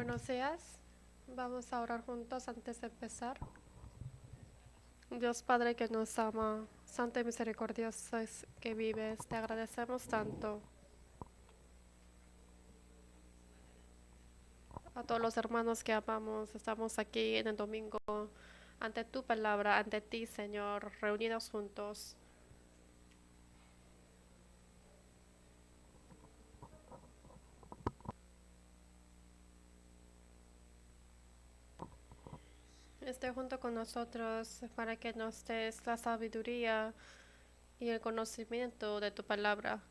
Buenos días. Vamos a orar juntos antes de empezar. Dios Padre que nos ama, Santo y misericordioso es que vives, te agradecemos tanto a todos los hermanos que amamos. Estamos aquí en el domingo ante tu palabra, ante ti, Señor, reunidos juntos. Esté junto con nosotros para que nos des la sabiduría y el conocimiento de tu palabra.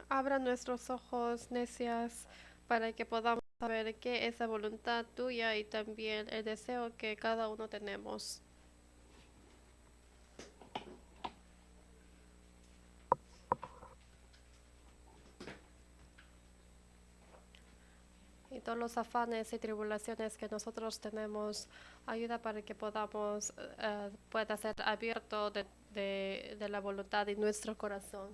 Abra nuestros ojos necias para que podamos saber qué es la voluntad tuya y también el deseo que cada uno tenemos. Y todos los afanes y tribulaciones que nosotros tenemos, ayuda para que podamos, pueda ser abierto de la voluntad en nuestro corazón.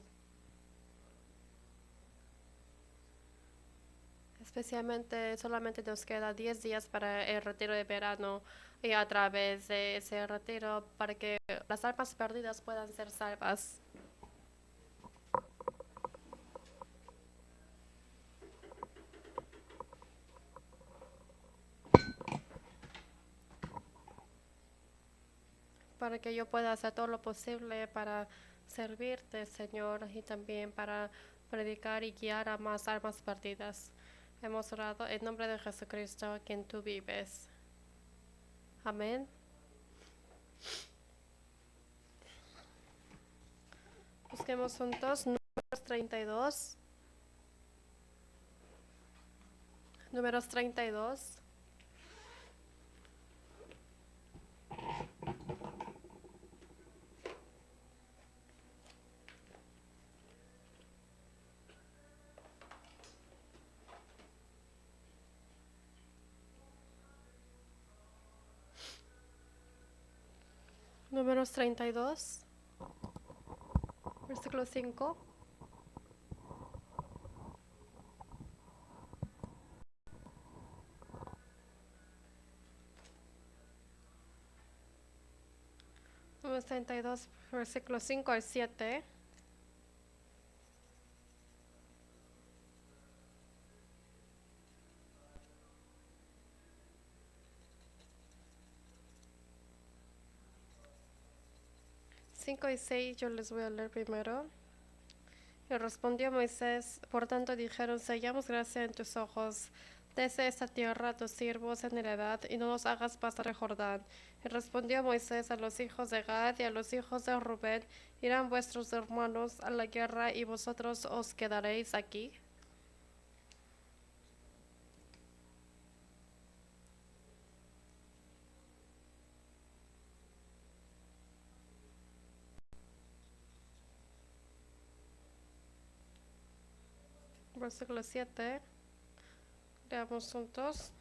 Especialmente solamente nos queda 10 días para el retiro de verano y a través de ese retiro para que las almas perdidas puedan ser salvas. Para que yo pueda hacer todo lo posible para servirte, Señor, y también para predicar y guiar a más almas perdidas. Hemos orado en nombre de Jesucristo, quien tú vives. Amén. Busquemos juntos números 32. Números 32. Números 32. Versículo 5. Números 32, versículo 5 al 7. Cinco y 6 yo les voy a leer primero. Y respondió Moisés, por tanto dijeron, se hallamos gracia en tus ojos, dese esta tierra a tus siervos en heredad, y no nos hagas pasar el Jordán. Y respondió Moisés a los hijos de Gad y a los hijos de Rubén, irán vuestros hermanos a la guerra, y vosotros os quedaréis aquí. Versículo 7, leamos juntos.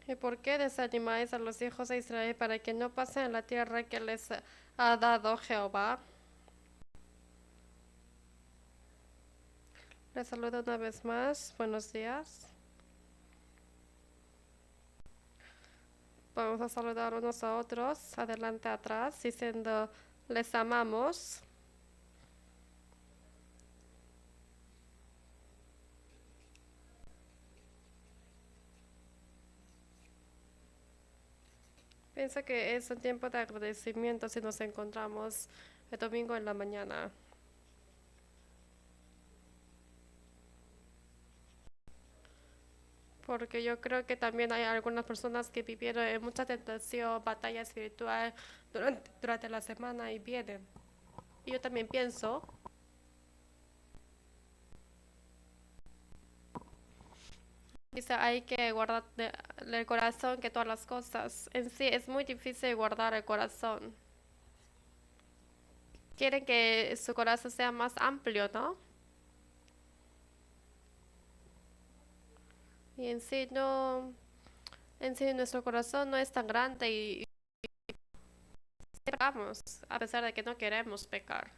¿Y por qué desanimáis a los hijos de Israel para que no pasen la tierra que les ha dado Jehová? Les saludo una vez más. Buenos días. Vamos a saludar unos a otros, adelante, atrás, diciendo, les amamos. Pienso que es un tiempo de agradecimiento si nos encontramos el domingo en la mañana. Porque yo creo que también hay algunas personas que vivieron en mucha tentación, batalla espiritual durante la semana y vienen. Y yo también pienso, dice, hay que guardar el corazón que todas las cosas. En sí es muy difícil guardar el corazón. Quieren que su corazón sea más amplio, ¿no? Y en sí no, en sí nuestro corazón no es tan grande y pecamos, a pesar de que no queremos pecar.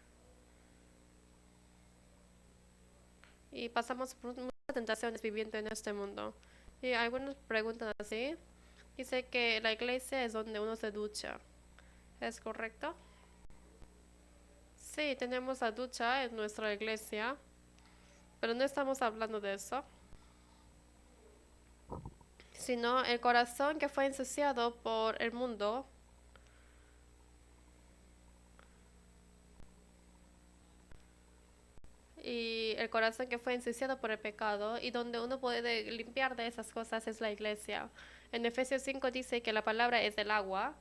Y pasamos por muchas tentaciones viviendo en este mundo. Y algunos preguntan así. Dice que la iglesia es donde uno se ducha. ¿Es correcto? Sí, tenemos la ducha en nuestra iglesia, pero no estamos hablando de eso, sino el corazón que fue ensuciado por el mundo y el corazón que fue ensuciado por el pecado y donde uno puede limpiar de esas cosas es la iglesia. En Efesios 5 dice que la palabra es el agua.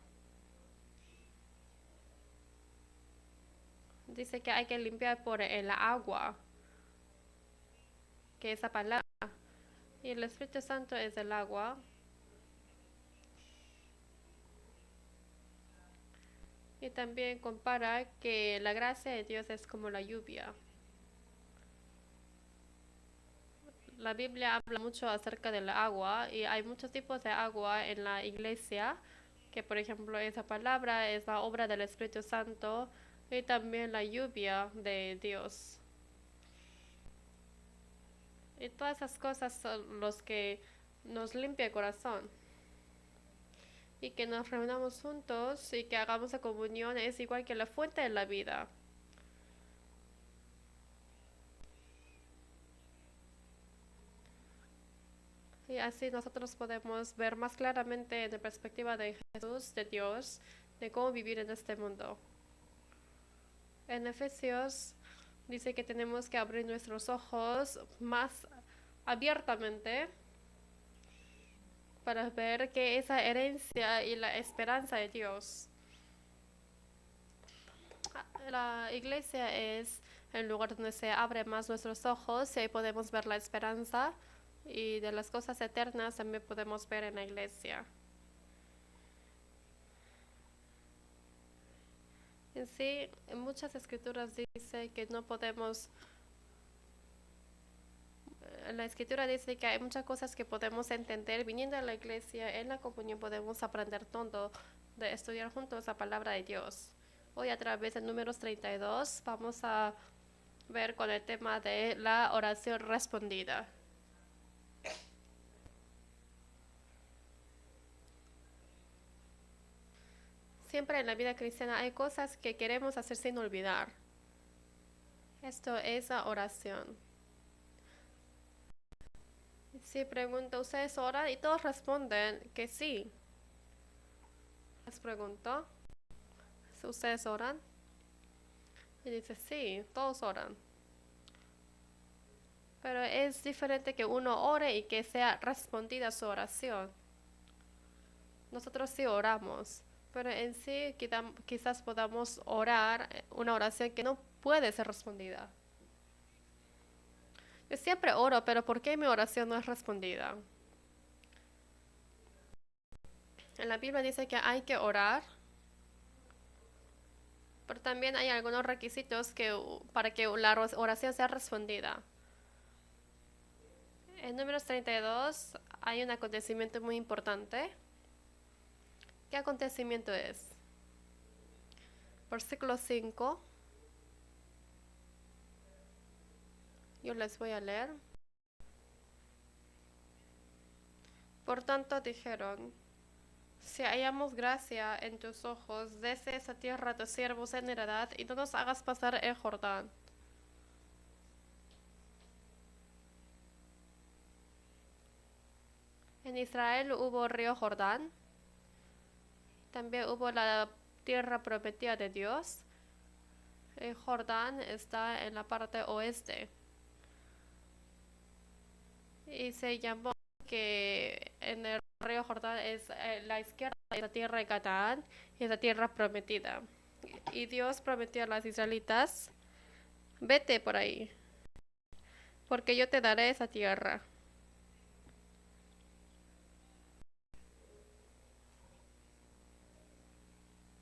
Dice que hay que limpiar por el agua, que es la palabra. Y el Espíritu Santo es el agua. Y también compara que la gracia de Dios es como la lluvia. La Biblia habla mucho acerca del agua y hay muchos tipos de agua en la iglesia, que por ejemplo esa palabra es la obra del Espíritu Santo y también la lluvia de Dios. Y todas esas cosas son los que nos limpia el corazón. Y que nos reunamos juntos y que hagamos la comunión es igual que la fuente de la vida. Y así nosotros podemos ver más claramente en la perspectiva de Jesús, de Dios, de cómo vivir en este mundo. En Efesios dice que tenemos que abrir nuestros ojos más abiertamente para ver que esa herencia y la esperanza de Dios. La iglesia es el lugar donde se abren más nuestros ojos y ahí podemos ver la esperanza y de las cosas eternas también podemos ver en la iglesia. En sí, en muchas escrituras dice que no podemos, la escritura dice que hay muchas cosas que podemos entender viniendo a la iglesia, en la comunión podemos aprender todo, de estudiar juntos la palabra de Dios. Hoy a través de Números 32 vamos a ver con el tema de la oración respondida. Siempre en la vida cristiana hay cosas que queremos hacer sin olvidar. Esto es la oración. Si pregunto, ¿ustedes oran? Y todos responden que sí. Les pregunto, ¿ustedes oran? Y dice, sí, todos oran. Pero es diferente que uno ore y que sea respondida su oración. Nosotros sí oramos, pero en sí quizás podamos orar una oración que no puede ser respondida. Yo siempre oro, pero ¿por qué mi oración no es respondida? En la Biblia dice que hay que orar, pero también hay algunos requisitos para que la oración sea respondida. En Números 32 hay un acontecimiento muy importante. ¿Qué acontecimiento es? Versículo 5. Yo les voy a leer. Por tanto dijeron, si hallamos gracia en tus ojos, dese esa tierra a tus siervos en heredad y no nos hagas pasar el Jordán. En Israel hubo río Jordán, también hubo la tierra prometida de Dios. El Jordán está en la parte oeste y se llamó que en el río Jordán es la izquierda de la tierra de Canaán y es la tierra prometida. Y Dios prometió a los israelitas, vete por ahí, porque yo te daré esa tierra.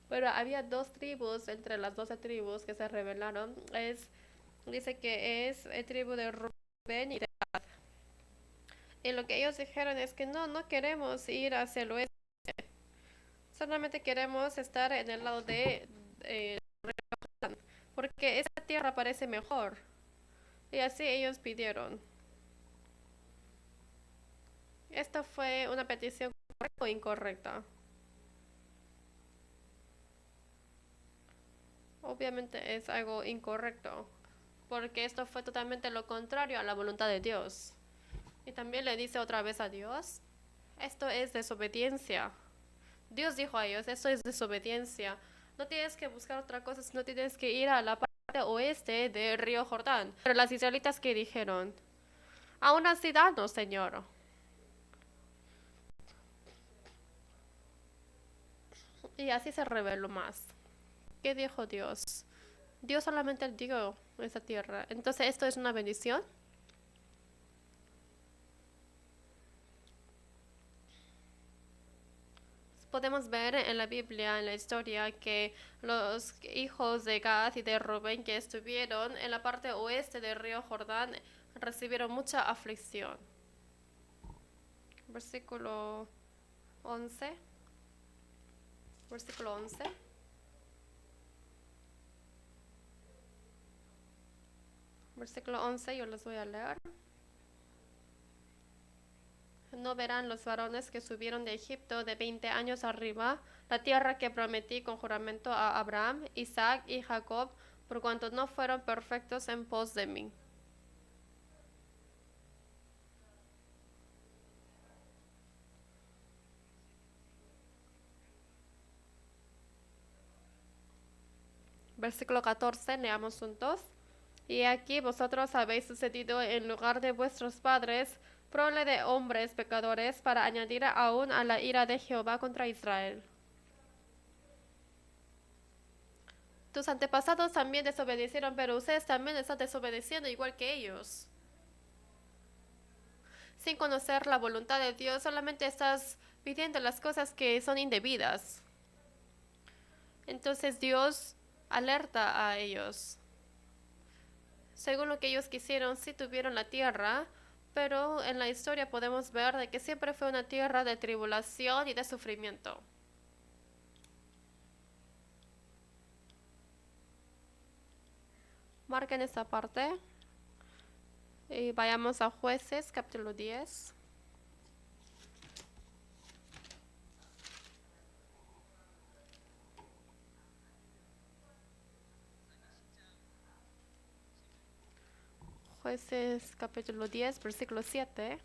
Pero había dos tribus entre las 12 tribus que se rebelaron. Dice que es el tribu de Rubén y de Gad. Y lo que ellos dijeron es que no queremos ir hacia el oeste, Solamente queremos estar en el lado de Jordán, porque esa tierra parece mejor. Y así ellos pidieron. ¿Esta fue una petición correcta o incorrecta? Obviamente es algo incorrecto, porque esto fue totalmente lo contrario a la voluntad de Dios. Y también le dice otra vez a Dios, esto es desobediencia. Dios dijo a ellos, esto es desobediencia. No tienes que buscar otra cosa, sino tienes que ir a la parte oeste del río Jordán. Pero las israelitas que dijeron, aún así danos, Señor. Y así se reveló más. ¿Qué dijo Dios? Dios solamente dio esa tierra. Entonces, ¿esto es una bendición? Podemos ver en la Biblia, en la historia, que los hijos de Gad y de Rubén que estuvieron en la parte oeste del río Jordán recibieron mucha aflicción. Versículo 11. Versículo 11. Versículo 11, yo les voy a leer. No verán los varones que subieron de Egipto de 20 años arriba la tierra que prometí con juramento a Abraham, Isaac y Jacob, por cuanto no fueron perfectos en pos de mí. Versículo 14, leamos juntos. Y aquí vosotros habéis sucedido en lugar de vuestros padres, prole de hombres pecadores, para añadir aún a la ira de Jehová contra Israel. Tus antepasados también desobedecieron, pero ustedes también están desobedeciendo igual que ellos. Sin conocer la voluntad de Dios, solamente estás pidiendo las cosas que son indebidas. Entonces Dios alerta a ellos. Según lo que ellos quisieron, sí tuvieron la tierra, pero en la historia podemos ver de que siempre fue una tierra de tribulación y de sufrimiento. Marquen esta parte y vayamos a Jueces, capítulo 10. Jueces, capítulo 10, versículo 7.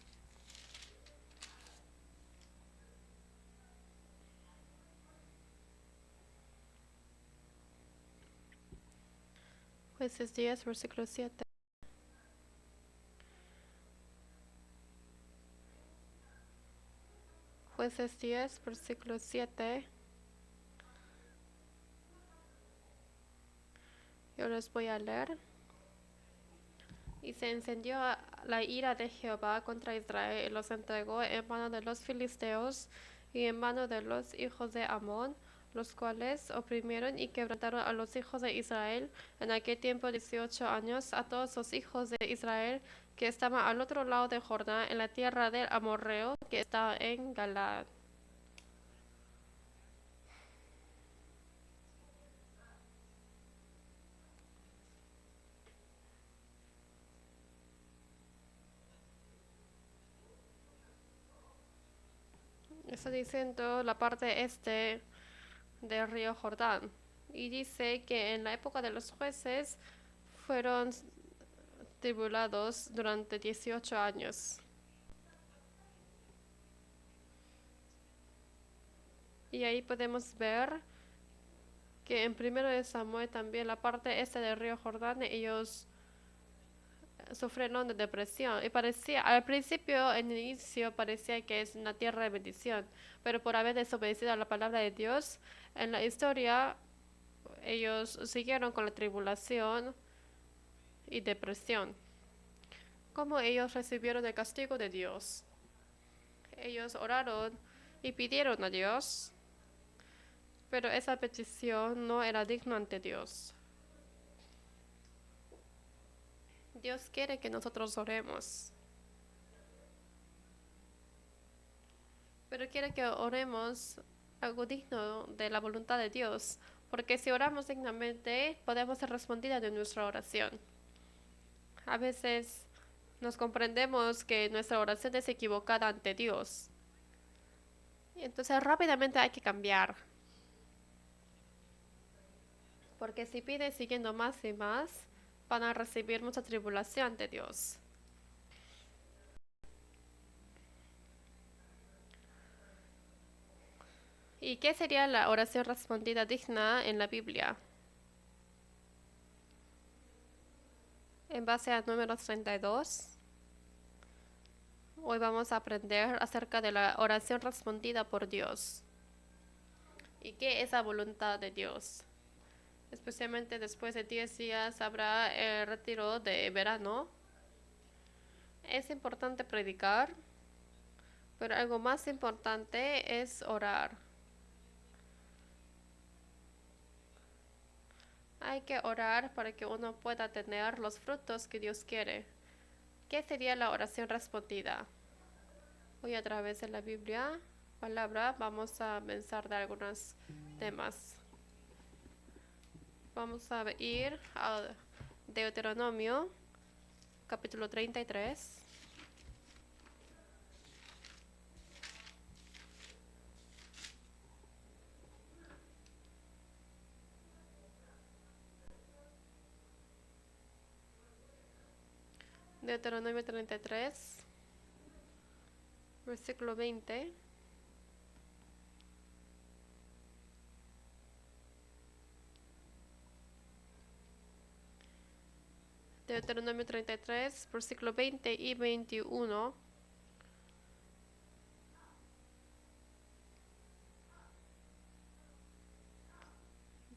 Jueces 10, versículo 7. Jueces 10, versículo 7. Yo les voy a leer. Y se encendió la ira de Jehová contra Israel y los entregó en mano de los filisteos y en mano de los hijos de Amón, los cuales oprimieron y quebrantaron a los hijos de Israel en aquel tiempo 18 años, a todos los hijos de Israel que estaban al otro lado de Jordán, en la tierra del Amorreo, que está en Galaad. Está diciendo la parte este del río Jordán. Y dice que en la época de los jueces fueron tribulados durante 18 años. Y ahí podemos ver que en primero de Samuel también la parte este del río Jordán ellos sufrieron de depresión y parecía al principio en el inicio parecía que es una tierra de bendición, pero por haber desobedecido a la palabra de Dios en la historia ellos siguieron con la tribulación y depresión. ¿Cómo ellos recibieron el castigo de Dios? Ellos oraron y pidieron a Dios, pero esa petición no era digna ante Dios. Dios quiere que nosotros oremos, pero quiere que oremos algo digno de la voluntad de Dios, porque si oramos dignamente, podemos ser respondidas de nuestra oración. A veces nos comprendemos que nuestra oración es equivocada ante Dios. Y entonces rápidamente hay que cambiar. Porque si piden siguiendo más y más, van a recibir mucha tribulación de Dios. ¿Y qué sería la oración respondida digna en la Biblia? En base a Números 32, hoy vamos a aprender acerca de la oración respondida por Dios. ¿Y qué es la voluntad de Dios? Especialmente después de 10 días habrá el retiro de verano. Es importante predicar, pero algo más importante es orar. Hay que orar para que uno pueda tener los frutos que Dios quiere. ¿Qué sería la oración respondida? Hoy a través de la Biblia, palabra, vamos a pensar de algunos temas. Vamos a ir a Deuteronomio, capítulo 33. Deuteronomio 33, versículo 20. Deuteronomio 33, versículo 20 y 21.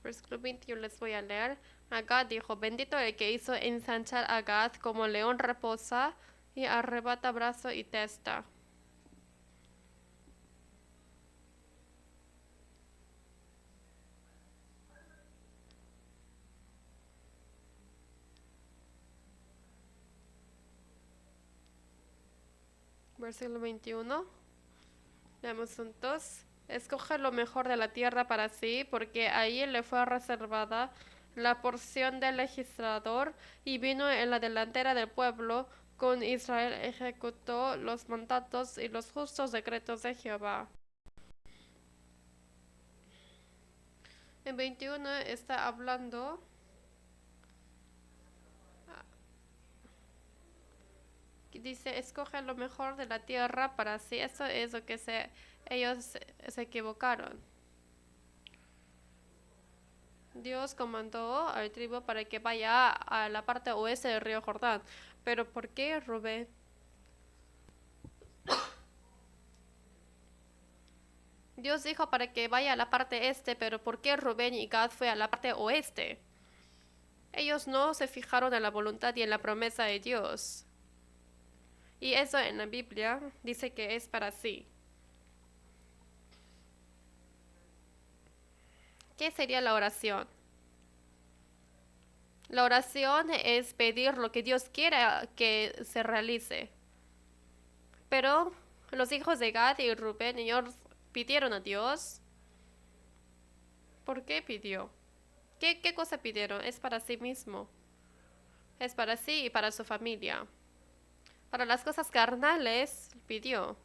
Versículo 20 yo les voy a leer. Agad dijo, bendito el que hizo ensanchar a Gad como león reposa y arrebata brazo y testa. Versículo 21. Leemos juntos. Escoge lo mejor de la tierra para sí, porque ahí le fue reservada la porción del legislador, y vino en la delantera del pueblo. Con Israel ejecutó los mandatos y los justos decretos de Jehová. En 21 está hablando, dice, escoge lo mejor de la tierra para sí. Eso es lo que ellos se equivocaron. Dios comandó al tribu para que vaya a la parte oeste del río Jordán. Pero ¿por qué Rubén? Dios dijo para que vaya a la parte este, pero ¿por qué Rubén y Gad fue a la parte oeste? Ellos no se fijaron en la voluntad y en la promesa de Dios. Y eso en la Biblia dice que es para sí. ¿Qué sería la oración? La oración es pedir lo que Dios quiera que se realice. Pero los hijos de Gad y Rubén, ellos pidieron a Dios. ¿Por qué pidió? ¿Qué cosa pidieron? Es para sí mismo. Es para sí y para su familia. Para las cosas carnales pidió.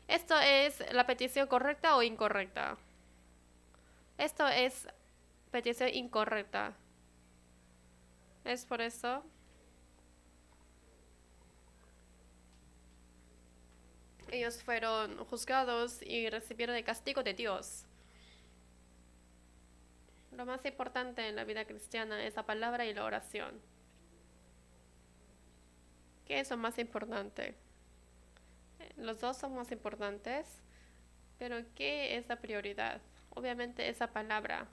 ¿Esto es la petición correcta o incorrecta? Esto es petición incorrecta. Es por eso ellos fueron juzgados y recibieron el castigo de Dios. Lo más importante en la vida cristiana es la palabra y la oración. ¿Qué es lo más importante? Los dos son más importantes, pero ¿qué es la prioridad? Obviamente esa palabra.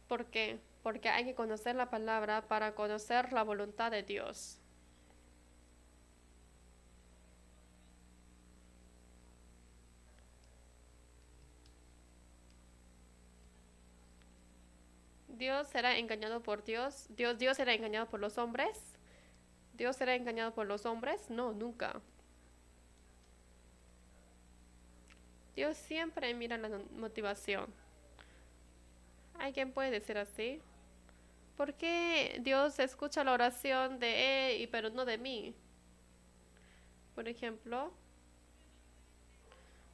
¿Por qué? Porque hay que conocer la palabra para conocer la voluntad de Dios. Dios será engañado por Dios. Dios será engañado por los hombres. Dios será engañado por los hombres. No, nunca. Dios siempre mira la motivación. ¿Alguien puede decir así? ¿Por qué Dios escucha la oración de él pero no de mí? Por ejemplo,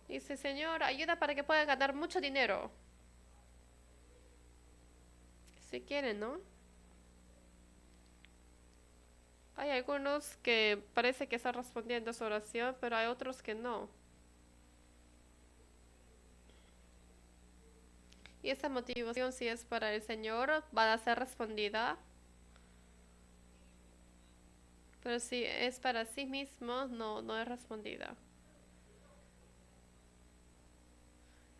dice, Señor, ayuda para que pueda ganar mucho dinero. Si quieren, ¿no? Hay algunos que parece que están respondiendo a su oración, pero hay otros que no. Y esa motivación, si es para el Señor, va a ser respondida. Pero si es para sí mismo, no es respondida.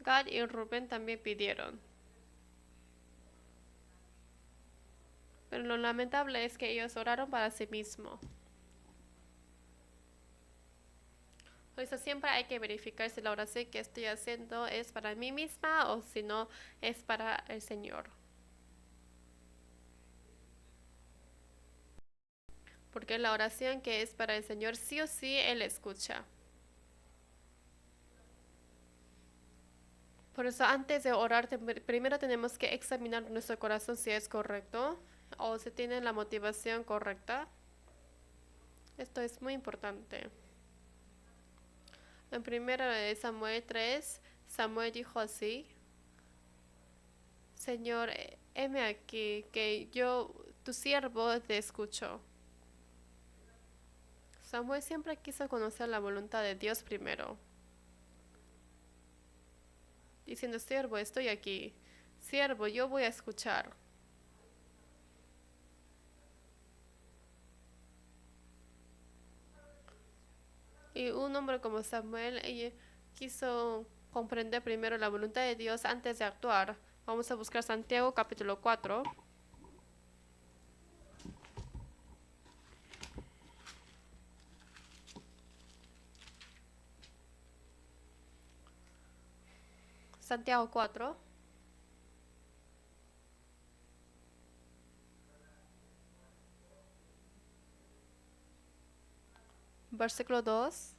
Gad y Rubén también pidieron. Pero lo lamentable es que ellos oraron para sí mismos. Por eso siempre hay que verificar si la oración que estoy haciendo es para mí misma o si no es para el Señor. Porque la oración que es para el Señor, sí o sí, Él escucha. Por eso antes de orar, primero tenemos que examinar nuestro corazón si es correcto o si tiene la motivación correcta. Esto es muy importante. En 1 Samuel 3, Samuel dijo así: Señor, heme aquí, que yo, tu siervo, te escucho. Samuel siempre quiso conocer la voluntad de Dios primero, diciendo, siervo, estoy aquí. Siervo, yo voy a escuchar. Y un hombre como Samuel quiso comprender primero la voluntad de Dios antes de actuar. Vamos a buscar Santiago capítulo 4. Santiago 4, versículo 2.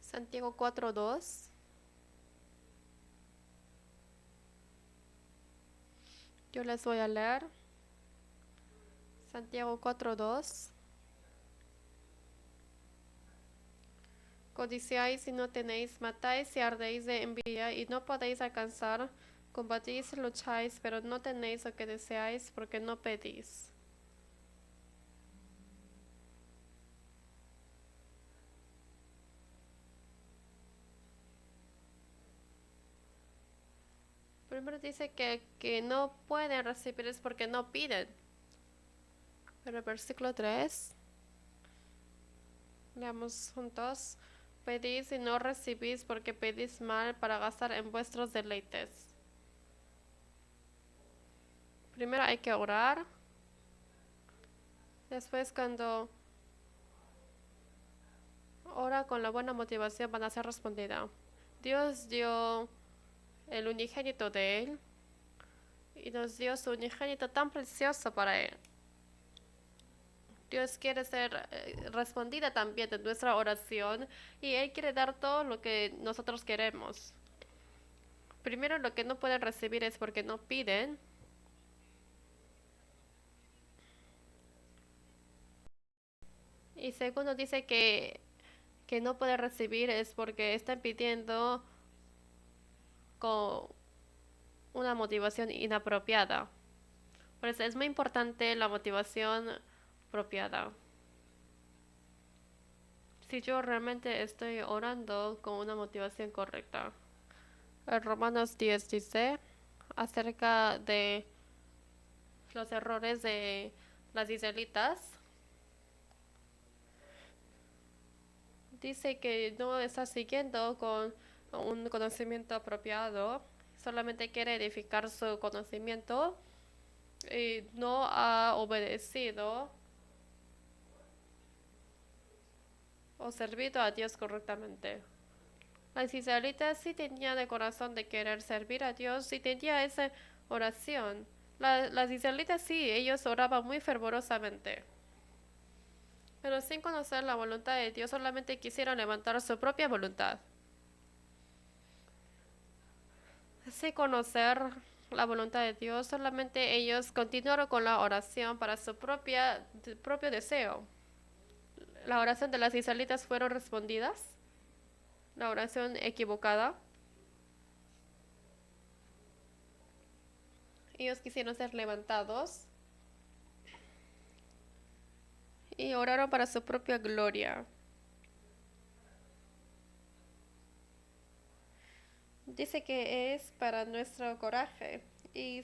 Santiago 4, 2. Yo les voy a leer. Santiago 4, 2. Codiciáis y no tenéis, matáis y ardéis de envidia y no podéis alcanzar, combatís y lucháis, pero no tenéis lo que deseáis porque no pedís. Primero dice que no pueden recibir es porque no piden. Pero el versículo 3, leamos juntos. Pedís y no recibís porque pedís mal para gastar en vuestros deleites. Primero hay que orar. Después cuando ora con la buena motivación van a ser respondida. Dios dio el unigénito de Él y nos dio su unigénito tan precioso para Él. Dios quiere ser respondida también de nuestra oración y Él quiere dar todo lo que nosotros queremos. Primero, lo que no pueden recibir es porque no piden. Y segundo, dice que no pueden recibir es porque están pidiendo con una motivación inapropiada. Por eso es muy importante la motivación apropiada. Si yo realmente estoy orando con una motivación correcta. En Romanos 10 dice acerca de los errores de las israelitas. Dice que no está siguiendo con un conocimiento apropiado, solamente quiere edificar su conocimiento y no ha obedecido o servido a Dios correctamente. Las israelitas sí tenían el corazón de querer servir a Dios, sí tenía esa oración. Las israelitas sí, ellos oraban muy fervorosamente. Pero sin conocer la voluntad de Dios, solamente quisieron levantar su propia voluntad. Sin conocer la voluntad de Dios, solamente ellos continuaron con la oración para su propio deseo. La oración de las israelitas fueron respondidas. La oración equivocada. Ellos quisieron ser levantados y oraron para su propia gloria. Dice que es para nuestro coraje. Y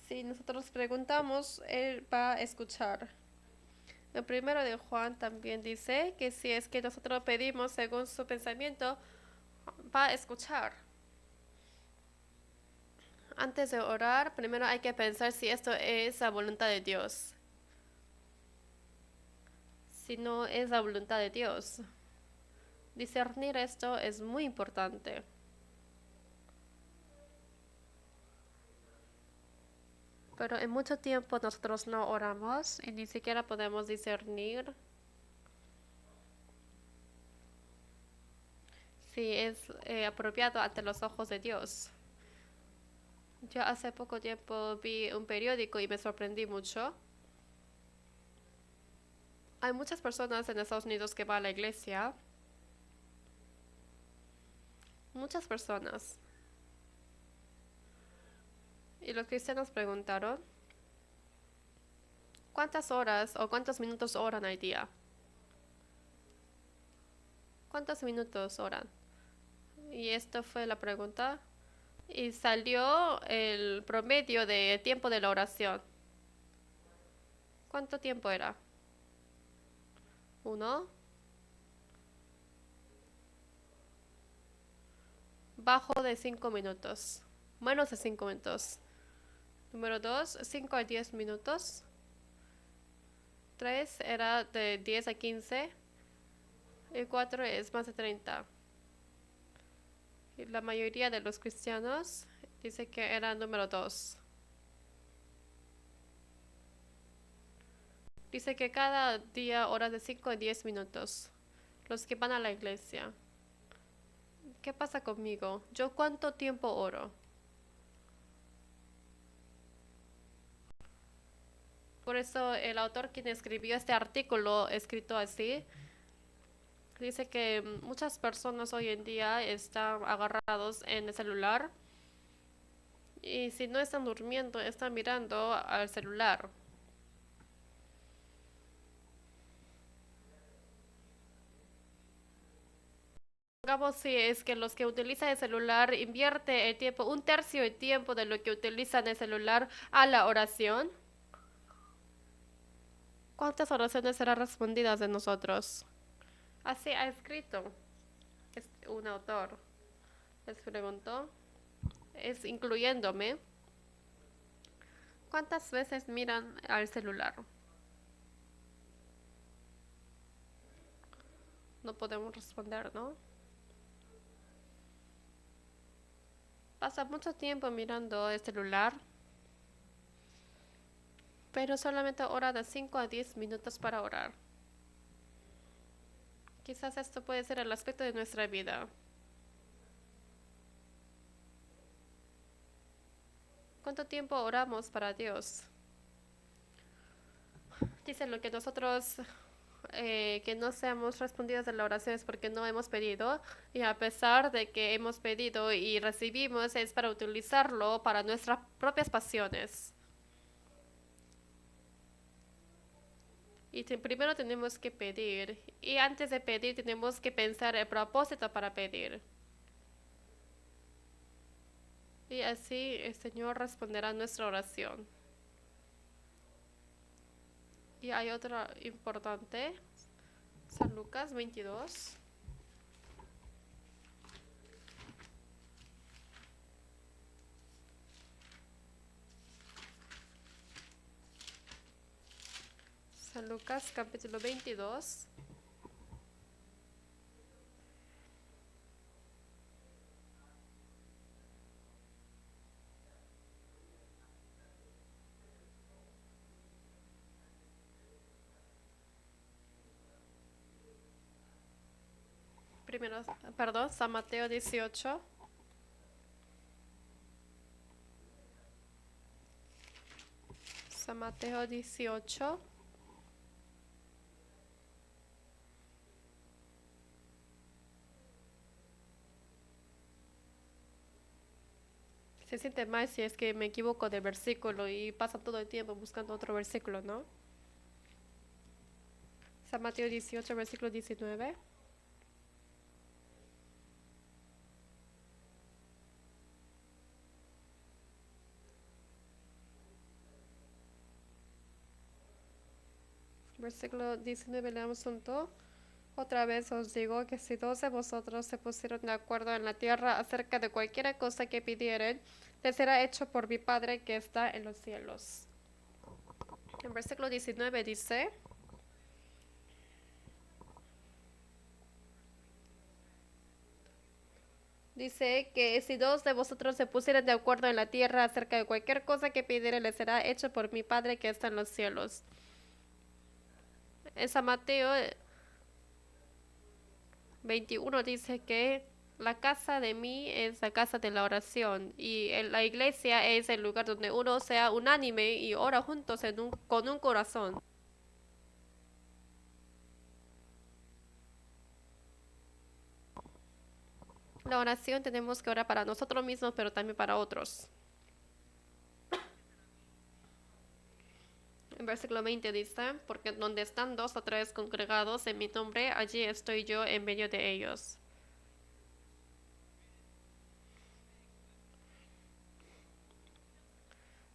si nosotros preguntamos, Él va a escuchar. El primero de Juan también dice que si es que nosotros pedimos según su pensamiento, va a escuchar. Antes de orar, primero hay que pensar si esto es la voluntad de Dios. Si no es la voluntad de Dios. Discernir esto es muy importante. Pero en mucho tiempo nosotros no oramos y ni siquiera podemos discernir si es apropiado ante los ojos de Dios. Yo hace poco tiempo vi un periódico y me sorprendí mucho. Hay muchas personas en Estados Unidos que van a la iglesia. Muchas personas. Y los cristianos preguntaron, ¿cuántas horas o cuántos minutos oran al día? ¿Cuántos minutos oran? Y esto fue la pregunta. Y salió el promedio de tiempo de la oración. ¿Cuánto tiempo era? Uno, bajo de 5 minutos. Menos de 5 minutos. Número 2, 5 a 10 minutos. 3 era de 10 a 15. Y 4 es más de 30. Y la mayoría de los cristianos dice que era número 2. Dice que cada día oras de 5 a 10 minutos. Los que van a la iglesia. ¿Qué pasa conmigo? ¿Yo cuánto tiempo oro? Por eso el autor quien escribió este artículo escrito así, dice que muchas personas hoy en día están agarrados en el celular y si no están durmiendo, están mirando al celular. Pongamos si es que los que utilizan el celular invierte el tiempo, un tercio del tiempo de lo que utilizan el celular a la oración. ¿Cuántas oraciones serán respondidas de nosotros? Así ha escrito un autor. Les preguntó, es incluyéndome, ¿cuántas veces miran al celular? No podemos responder, ¿no? Pasa mucho tiempo mirando el celular, pero solamente ora de 5 a 10 minutos para orar. Quizás esto puede ser el aspecto de nuestra vida. ¿Cuánto tiempo oramos para Dios? Dice lo que nosotros que no seamos respondidos de la oración es porque no hemos pedido y a pesar de que hemos pedido y recibimos es para utilizarlo para nuestras propias pasiones. Y primero tenemos que pedir y antes de pedir tenemos que pensar el propósito para pedir. Y así el Señor responderá a nuestra oración. Y hay otra importante, San Lucas 22. San Lucas capítulo 22. San Mateo 18. San Mateo 18. Se siente mal si es que me equivoco de versículo y pasa todo el tiempo buscando otro versículo, ¿no? San Mateo 18, versículo 19. Versículo 19, leamos junto. Otra vez os digo que si dos de vosotros se pusieron de acuerdo en la tierra acerca de cualquier cosa que pidieren, les será hecho por mi Padre que está en los cielos. En versículo 19 dice que si dos de vosotros se pusieran de acuerdo en la tierra acerca de cualquier cosa que pidieren, les será hecho por mi Padre que está en los cielos. En San Mateo 21 dice que la casa de mí es la casa de la oración y la iglesia es el lugar donde uno sea unánime y ora juntos con un corazón. La oración tenemos que orar para nosotros mismos, pero también para otros. En versículo 20 dice, porque donde están dos o tres congregados en mi nombre, allí estoy yo en medio de ellos.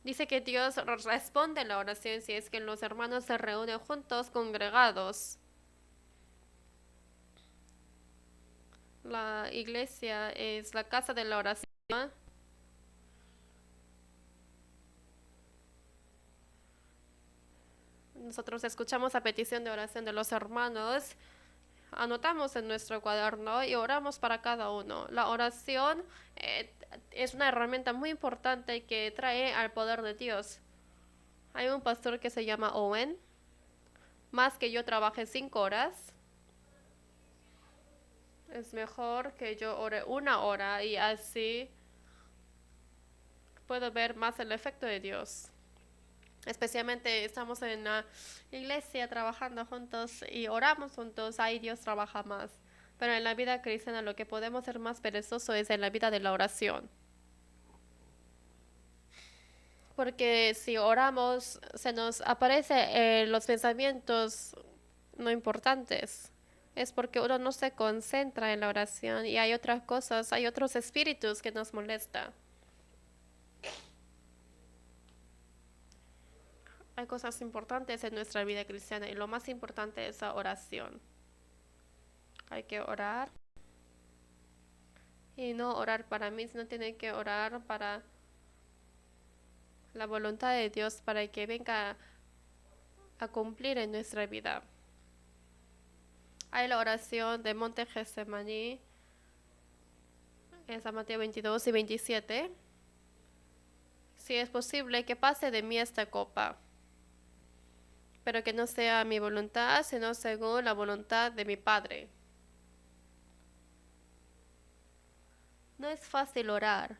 Dice que Dios responde a la oración si es que los hermanos se reúnen juntos, congregados. La iglesia es la casa de la oración. Nosotros escuchamos a petición de oración de los hermanos, anotamos en nuestro cuaderno y oramos para cada uno. La oración es una herramienta muy importante que trae al poder de Dios. Hay un pastor que se llama Owen. Más que yo trabaje 5 horas, es mejor que yo ore 1 hora y así puedo ver más el efecto de Dios. Especialmente estamos en la iglesia trabajando juntos y oramos juntos, ahí Dios trabaja más. Pero en la vida cristiana lo que podemos ser más perezoso es en la vida de la oración. Porque si oramos, se nos aparecen los pensamientos no importantes. Es porque uno no se concentra en la oración y hay otras cosas, hay otros espíritus que nos molestan. Hay cosas importantes en nuestra vida cristiana y lo más importante es la oración. Hay que orar y no orar para mí, sino tiene que orar para la voluntad de Dios para que venga a cumplir en nuestra vida. Hay la oración de Monte Getsemaní en San Mateo 22 y 27. Si es posible que pase de mí esta copa, pero que no sea mi voluntad, sino según la voluntad de mi Padre. No es fácil orar.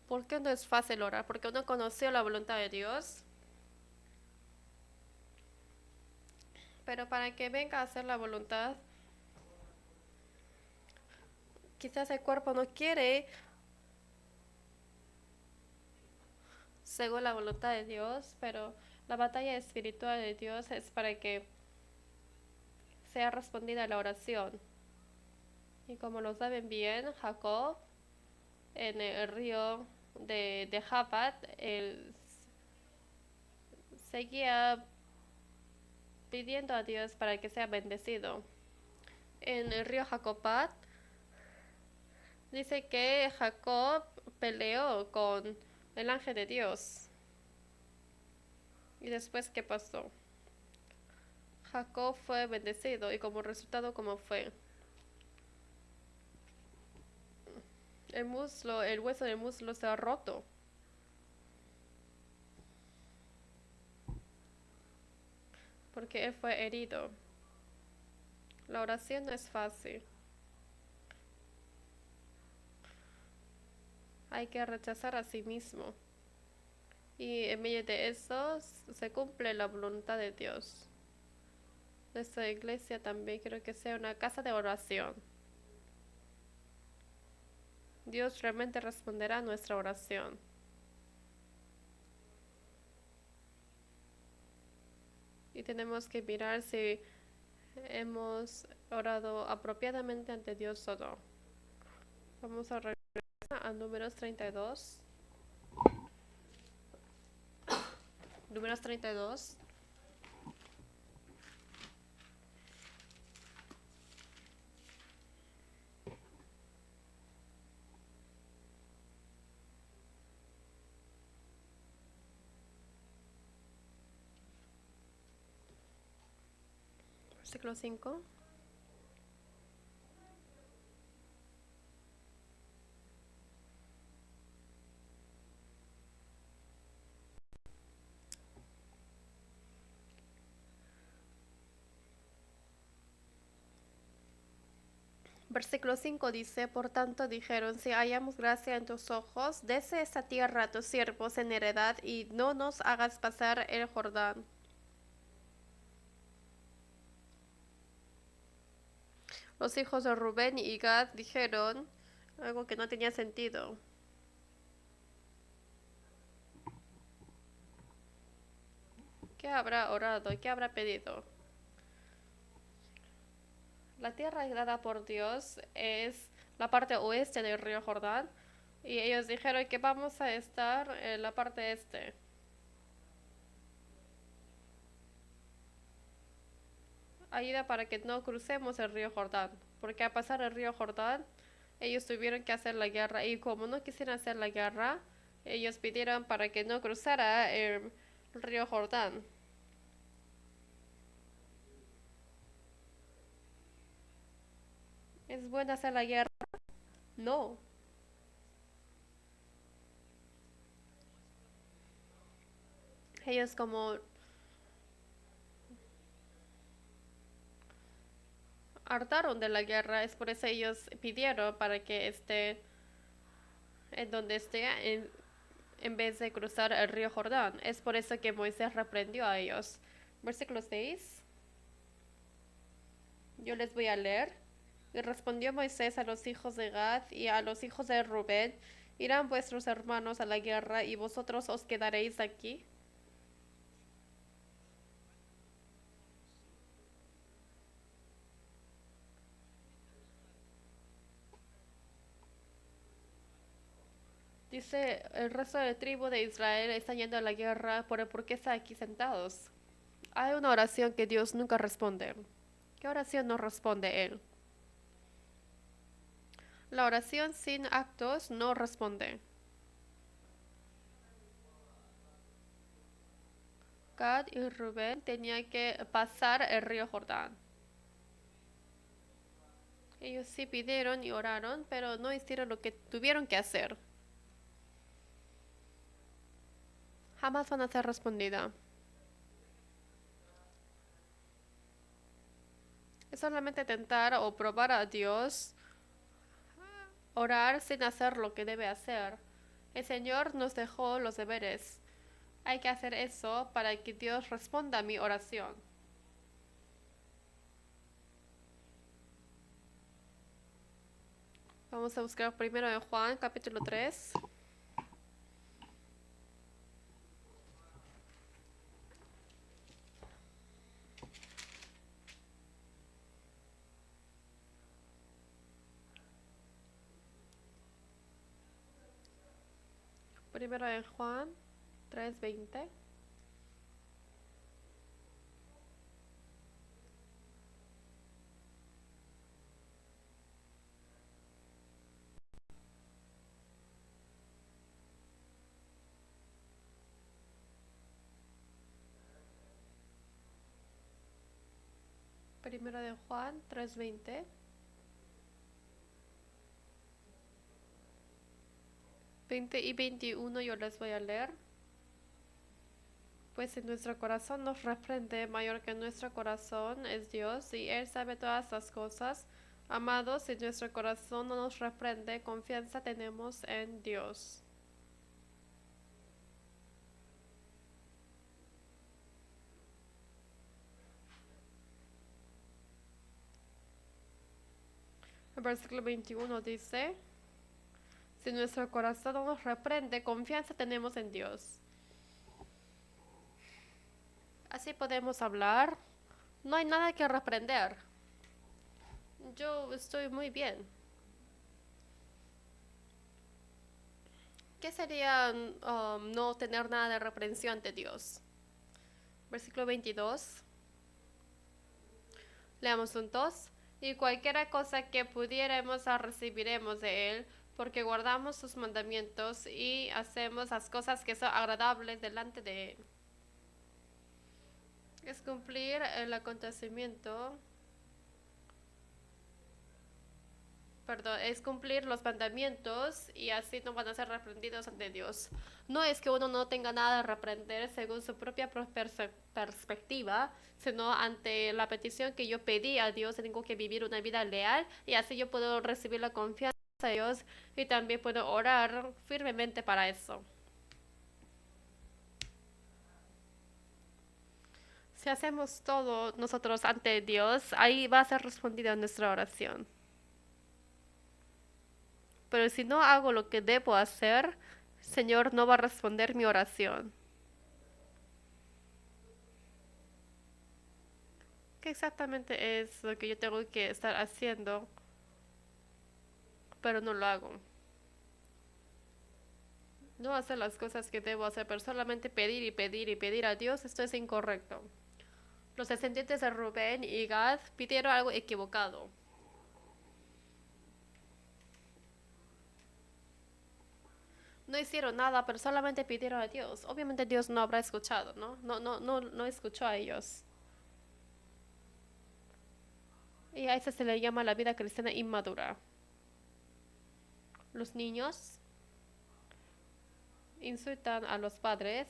¿Por qué no es fácil orar? Porque uno conoció la voluntad de Dios. Pero para que venga a hacer la voluntad, quizás el cuerpo no quiere según la voluntad de Dios, pero la batalla espiritual de Dios es para que sea respondida la oración. Y como lo saben bien, Jacob en el río de Jabat, él seguía pidiendo a Dios para que sea bendecido. En el río Jacobat dice que Jacob peleó con el ángel de Dios. ¿Y después qué pasó? Jacob fue bendecido y como resultado, ¿cómo fue? El hueso del muslo se ha roto. Porque él fue herido. La oración no es fácil. Hay que rechazar a sí mismo. Y en medio de eso se cumple la voluntad de Dios. Nuestra iglesia también quiero que sea una casa de oración. Dios realmente responderá a nuestra oración. Y tenemos que mirar si hemos orado apropiadamente ante Dios o no. Vamos a regresar a números 32. Números 32. Versículo 5. Versículo 5 dice, por tanto dijeron, si hallamos gracia en tus ojos, dese esta tierra a tus siervos en heredad y no nos hagas pasar el Jordán. Los hijos de Rubén y Gad dijeron algo que no tenía sentido. ¿Qué habrá orado? ¿Qué habrá pedido? La tierra dada por Dios es la parte oeste del río Jordán y ellos dijeron que vamos a estar en la parte este. Ayuda para que no crucemos el río Jordán, porque al pasar el río Jordán ellos tuvieron que hacer la guerra y como no quisieron hacer la guerra, ellos pidieron para que no cruzara el río Jordán. ¿Es bueno hacer la guerra? No. Ellos como hartaron de la guerra, es por eso ellos pidieron para que esté en donde esté en vez de cruzar el río Jordán. Es por eso que Moisés reprendió a ellos. Versículo 6. Yo les voy a leer. Y respondió Moisés a los hijos de Gad y a los hijos de Rubén, ¿irán vuestros hermanos a la guerra y vosotros os quedaréis aquí? Dice, el resto de tribu de Israel está yendo a la guerra, ¿por qué están aquí sentados? Hay una oración que Dios nunca responde. ¿Qué oración no responde Él? La oración sin actos no responde. Gad y Rubén tenían que pasar el río Jordán. Ellos sí pidieron y oraron, pero no hicieron lo que tuvieron que hacer. Jamás van a ser respondida. Es solamente tentar o probar a Dios, orar sin hacer lo que debe hacer. El Señor nos dejó los deberes. Hay que hacer eso para que Dios responda a mi oración. Vamos a buscar primero en Juan capítulo 3. Primero en Juan 3:20. Primero de Juan 3:20. 20 y 21 yo les voy a leer. Pues si nuestro corazón nos reprende, mayor que nuestro corazón es Dios y Él sabe todas las cosas. Amados, si nuestro corazón no nos reprende, confianza tenemos en Dios. El versículo 21 dice, si nuestro corazón no nos reprende, confianza tenemos en Dios. Así podemos hablar. No hay nada que reprender. Yo estoy muy bien. ¿Qué sería no tener nada de reprensión de Dios? Versículo 22. Leamos juntos. Y cualquiera cosa que pudiéramos recibiremos de Él, porque guardamos sus mandamientos y hacemos las cosas que son agradables delante de Él. Es cumplir el acontecimiento, perdón, es cumplir los mandamientos y así no van a ser reprendidos ante Dios. No es que uno no tenga nada de reprender según su propia perspectiva, sino ante la petición que yo pedí a Dios, tengo que vivir una vida leal y así yo puedo recibir la confianza de Dios y también puedo orar firmemente para eso. Si hacemos todo nosotros ante Dios, ahí va a ser respondida nuestra oración. Pero si no hago lo que debo hacer, Señor no va a responder mi oración. ¿Qué exactamente es lo que yo tengo que estar haciendo, pero no lo hago? No hacer las cosas que debo hacer, pero solamente pedir y pedir y pedir a Dios, esto es incorrecto. Los descendientes de Rubén y Gad pidieron algo equivocado. No hicieron nada, pero solamente pidieron a Dios. Obviamente Dios no habrá escuchado, ¿no? No escuchó a ellos. Y a eso se le llama la vida cristiana inmadura. Los niños insultan a los padres,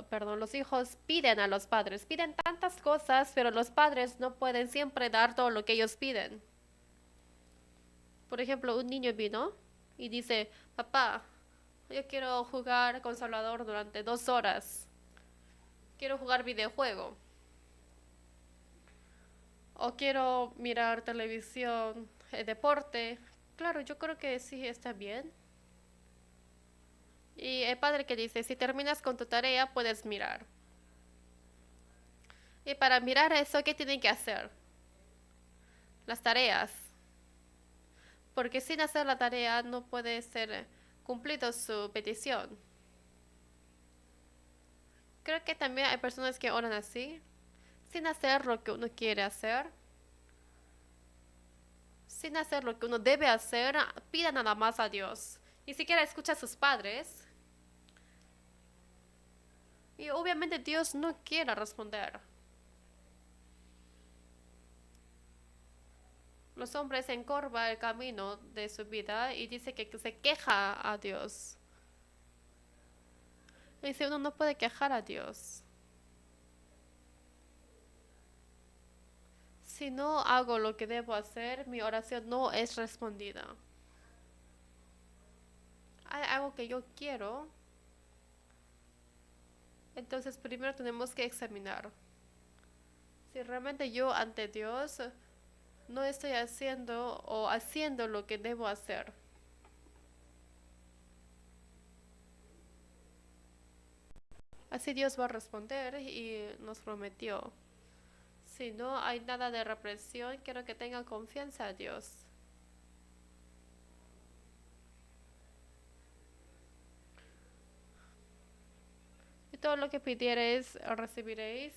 perdón, los hijos piden a los padres, piden tantas cosas, pero los padres no pueden siempre dar todo lo que ellos piden. Por ejemplo, un niño vino y dice, papá, yo quiero jugar con Salvador durante 2 horas, quiero jugar videojuego, o quiero mirar televisión, deporte. Claro, yo creo que sí está bien. Y el padre que dice, si terminas con tu tarea, puedes mirar. Y para mirar eso, ¿qué tienen que hacer? Las tareas. Porque sin hacer la tarea no puede ser cumplido su petición. Creo que también hay personas que oran así, sin hacer lo que uno quiere hacer, sin hacer lo que uno debe hacer, pida nada más a Dios. Ni siquiera escucha a sus padres. Y obviamente Dios no quiere responder. Los hombres encorvan el camino de su vida y dice que se queja a Dios. Y dice, uno no puede quejar a Dios. Si no hago lo que debo hacer, mi oración no es respondida. Hay algo que yo quiero, entonces primero tenemos que examinar si realmente yo ante Dios no estoy haciendo o haciendo lo que debo hacer. Así Dios va a responder y nos prometió. Si no hay nada de represión, quiero que tengan confianza a Dios. Y todo lo que pidiereis, recibiréis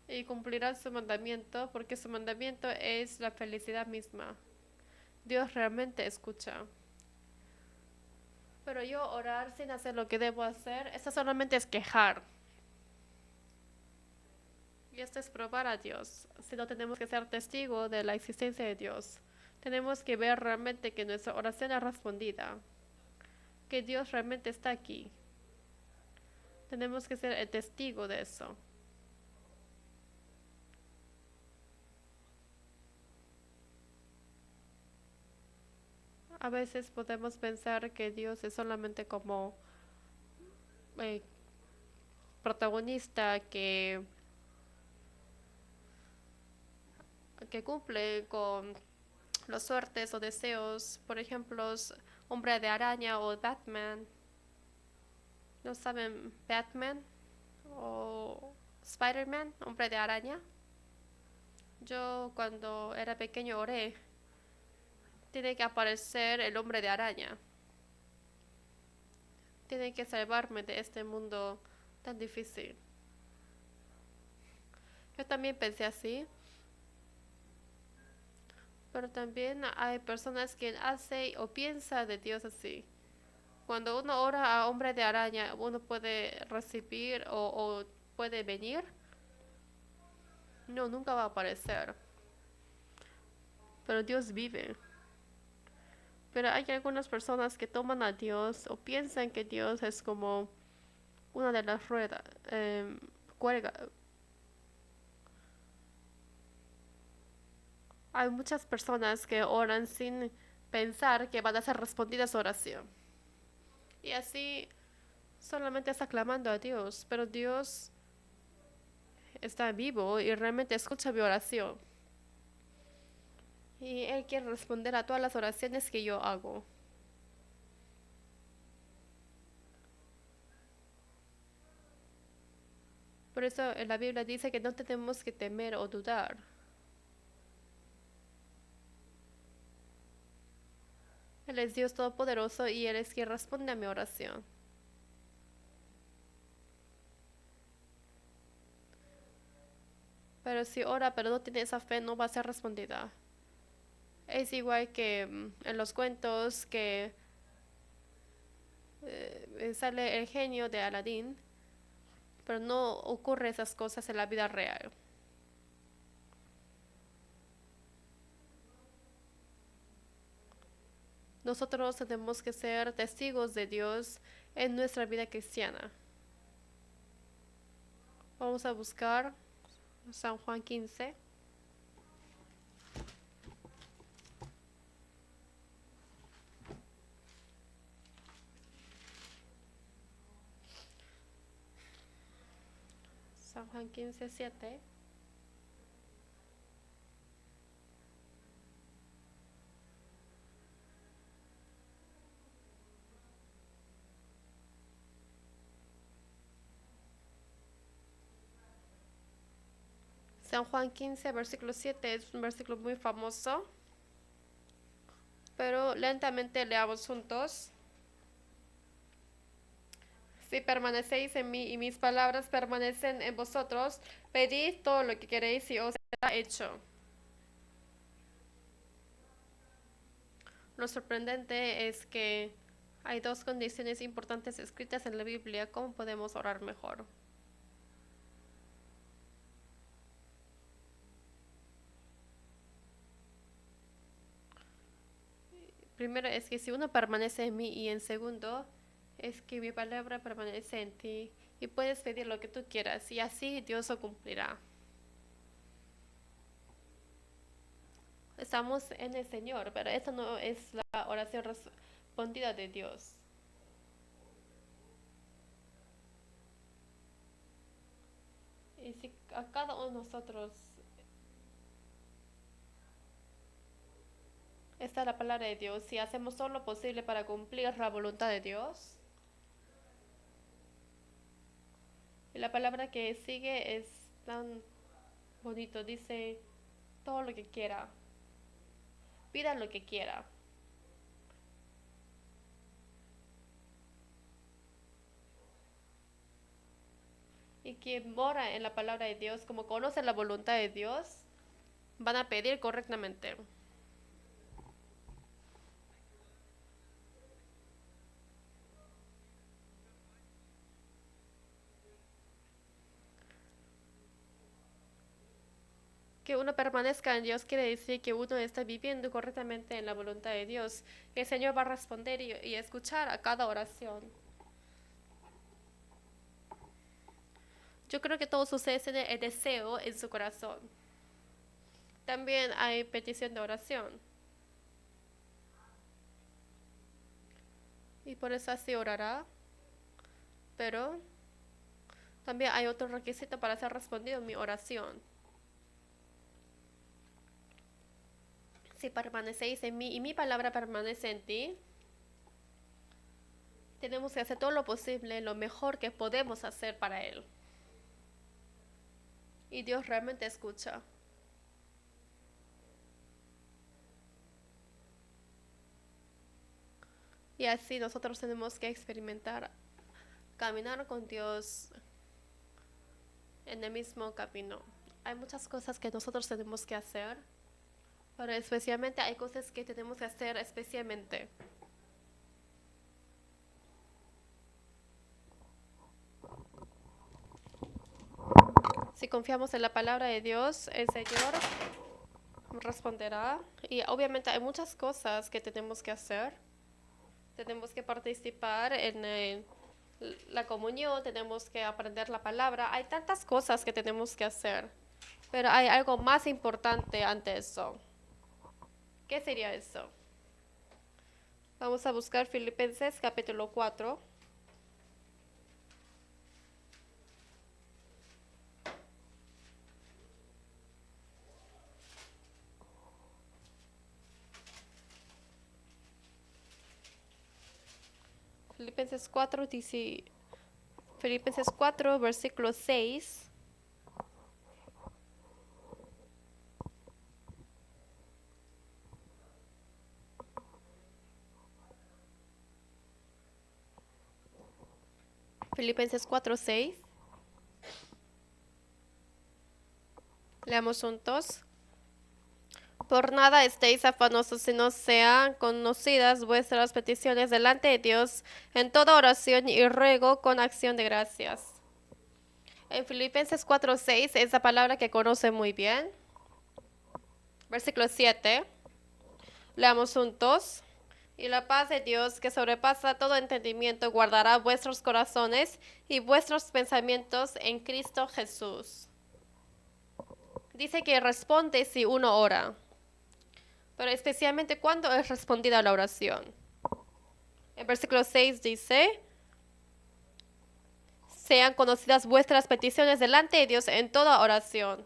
y cumplirán su mandamiento, porque su mandamiento es la felicidad misma. Dios realmente escucha. Pero yo orar sin hacer lo que debo hacer, esto solamente es quejar. Y esto es probar a Dios. Si no tenemos que ser testigo de la existencia de Dios. Tenemos que ver realmente que nuestra oración es respondida. Que Dios realmente está aquí. Tenemos que ser el testigo de eso. A veces podemos pensar que Dios es solamente como eh, protagonista que cumple con las suertes o deseos. Por ejemplo, Hombre de Araña o Batman. ¿No saben Batman o Spider-Man, Hombre de Araña? Yo cuando era pequeño oré, tiene que aparecer el Hombre de Araña. Tiene que salvarme de este mundo tan difícil. Yo también pensé así, pero también hay personas que hacen o piensan de Dios así. Cuando uno ora a Hombre de Araña, uno puede recibir o puede venir. No, nunca va a aparecer. Pero Dios vive. Pero hay algunas personas que toman a Dios o piensan que Dios es como una de las ruedas. Cuelga. Hay muchas personas que oran sin pensar que van a ser respondidas su oración. Y así solamente está clamando a Dios. Pero Dios está vivo y realmente escucha mi oración. Y Él quiere responder a todas las oraciones que yo hago. Por eso en la Biblia dice que no tenemos que temer o dudar. Él es Dios Todopoderoso y Él es quien responde a mi oración. Pero si ora pero no tiene esa fe, no va a ser respondida. Es igual que en los cuentos que sale el genio de Aladín, pero no ocurre esas cosas en la vida real. Nosotros tenemos que ser testigos de Dios en nuestra vida cristiana. Vamos a buscar San Juan 15. San Juan 15, 7. San Juan 15, versículo 7 es un versículo muy famoso, pero lentamente leamos juntos. Si permanecéis en mí y mis palabras permanecen en vosotros, pedid todo lo que queréis y os será hecho. Lo sorprendente es que hay dos condiciones importantes escritas en la Biblia. ¿Cómo podemos orar mejor? Primero es que si uno permanece en mí y en segundo es que mi palabra permanece en ti y puedes pedir lo que tú quieras y así Dios lo cumplirá. Estamos en el Señor, pero esta no es la oración respondida de Dios. Y si a cada uno de nosotros está la palabra de Dios, si hacemos todo lo posible para cumplir la voluntad de Dios, y la palabra que sigue es tan bonito, dice todo lo que quiera, pida lo que quiera. Y quien mora en la palabra de Dios, como conoce la voluntad de Dios, van a pedir correctamente. Que uno permanezca en Dios quiere decir que uno está viviendo correctamente en la voluntad de Dios. El Señor va a responder y escuchar a cada oración. Yo creo que todos ustedes tienen el deseo en su corazón. También hay petición de oración. Y por eso así orará. Pero también hay otro requisito para ser respondido en mi oración. Si permanecéis en mí y mi palabra permanece en ti, tenemos que hacer todo lo posible, lo mejor que podemos hacer para Él. Y Dios realmente escucha. Y así nosotros tenemos que experimentar, caminar con Dios en el mismo camino. Hay muchas cosas que nosotros tenemos que hacer, pero especialmente hay cosas que tenemos que hacer especialmente. Si confiamos en la palabra de Dios, el Señor responderá. Y obviamente hay muchas cosas que tenemos que hacer. Tenemos que participar en la comunión, tenemos que aprender la palabra. Hay tantas cosas que tenemos que hacer. Pero hay algo más importante ante eso. ¿Qué sería eso? Vamos a buscar Filipenses capítulo 4. Filipenses 4 dice, Filipenses 4, versículo 6. Filipenses 4, 6. Leamos juntos. Por nada estéis afanosos, sino sean conocidas vuestras peticiones delante de Dios en toda oración y ruego con acción de gracias. En Filipenses 4:6 es la palabra que conoce muy bien. Versículo 7. Leamos juntos. Y la paz de Dios, que sobrepasa todo entendimiento, guardará vuestros corazones y vuestros pensamientos en Cristo Jesús. Dice que responde si uno ora, pero especialmente cuando es respondida la oración. En versículo 6 dice, sean conocidas vuestras peticiones delante de Dios en toda oración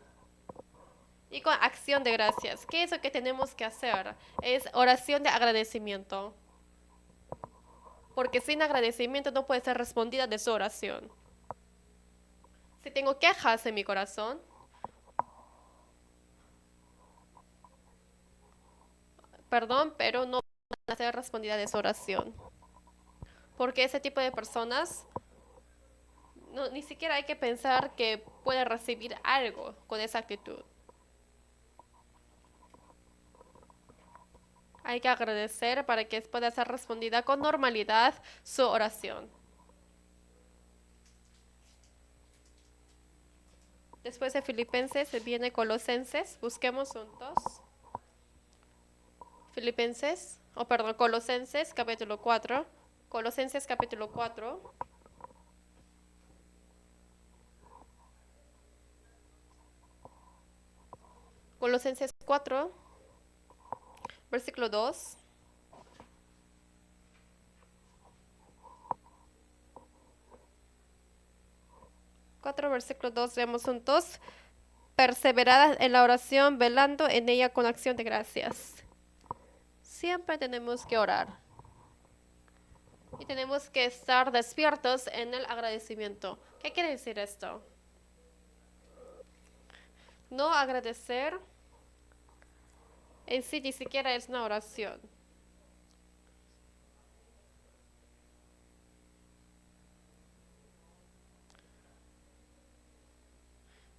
y con acción de gracias. ¿Qué es lo que tenemos que hacer? Es oración de agradecimiento. Porque sin agradecimiento no puede ser respondida de su oración. Si tengo quejas en mi corazón, perdón, pero no van a ser respondida de su oración. Porque ese tipo de personas, no, ni siquiera hay que pensar que puede recibir algo con esa actitud. Hay que agradecer para que pueda ser respondida con normalidad su oración. Después de Filipenses viene Colosenses. Busquemos juntos. Colosenses capítulo 4. Colosenses capítulo 4. Colosenses 4, versículo 2. Versículo 2, leemos juntos. Perseverad en la oración, velando en ella con acción de gracias. Siempre tenemos que orar. Y tenemos que estar despiertos en el agradecimiento. ¿Qué quiere decir esto? No agradecer en sí ni siquiera es una oración.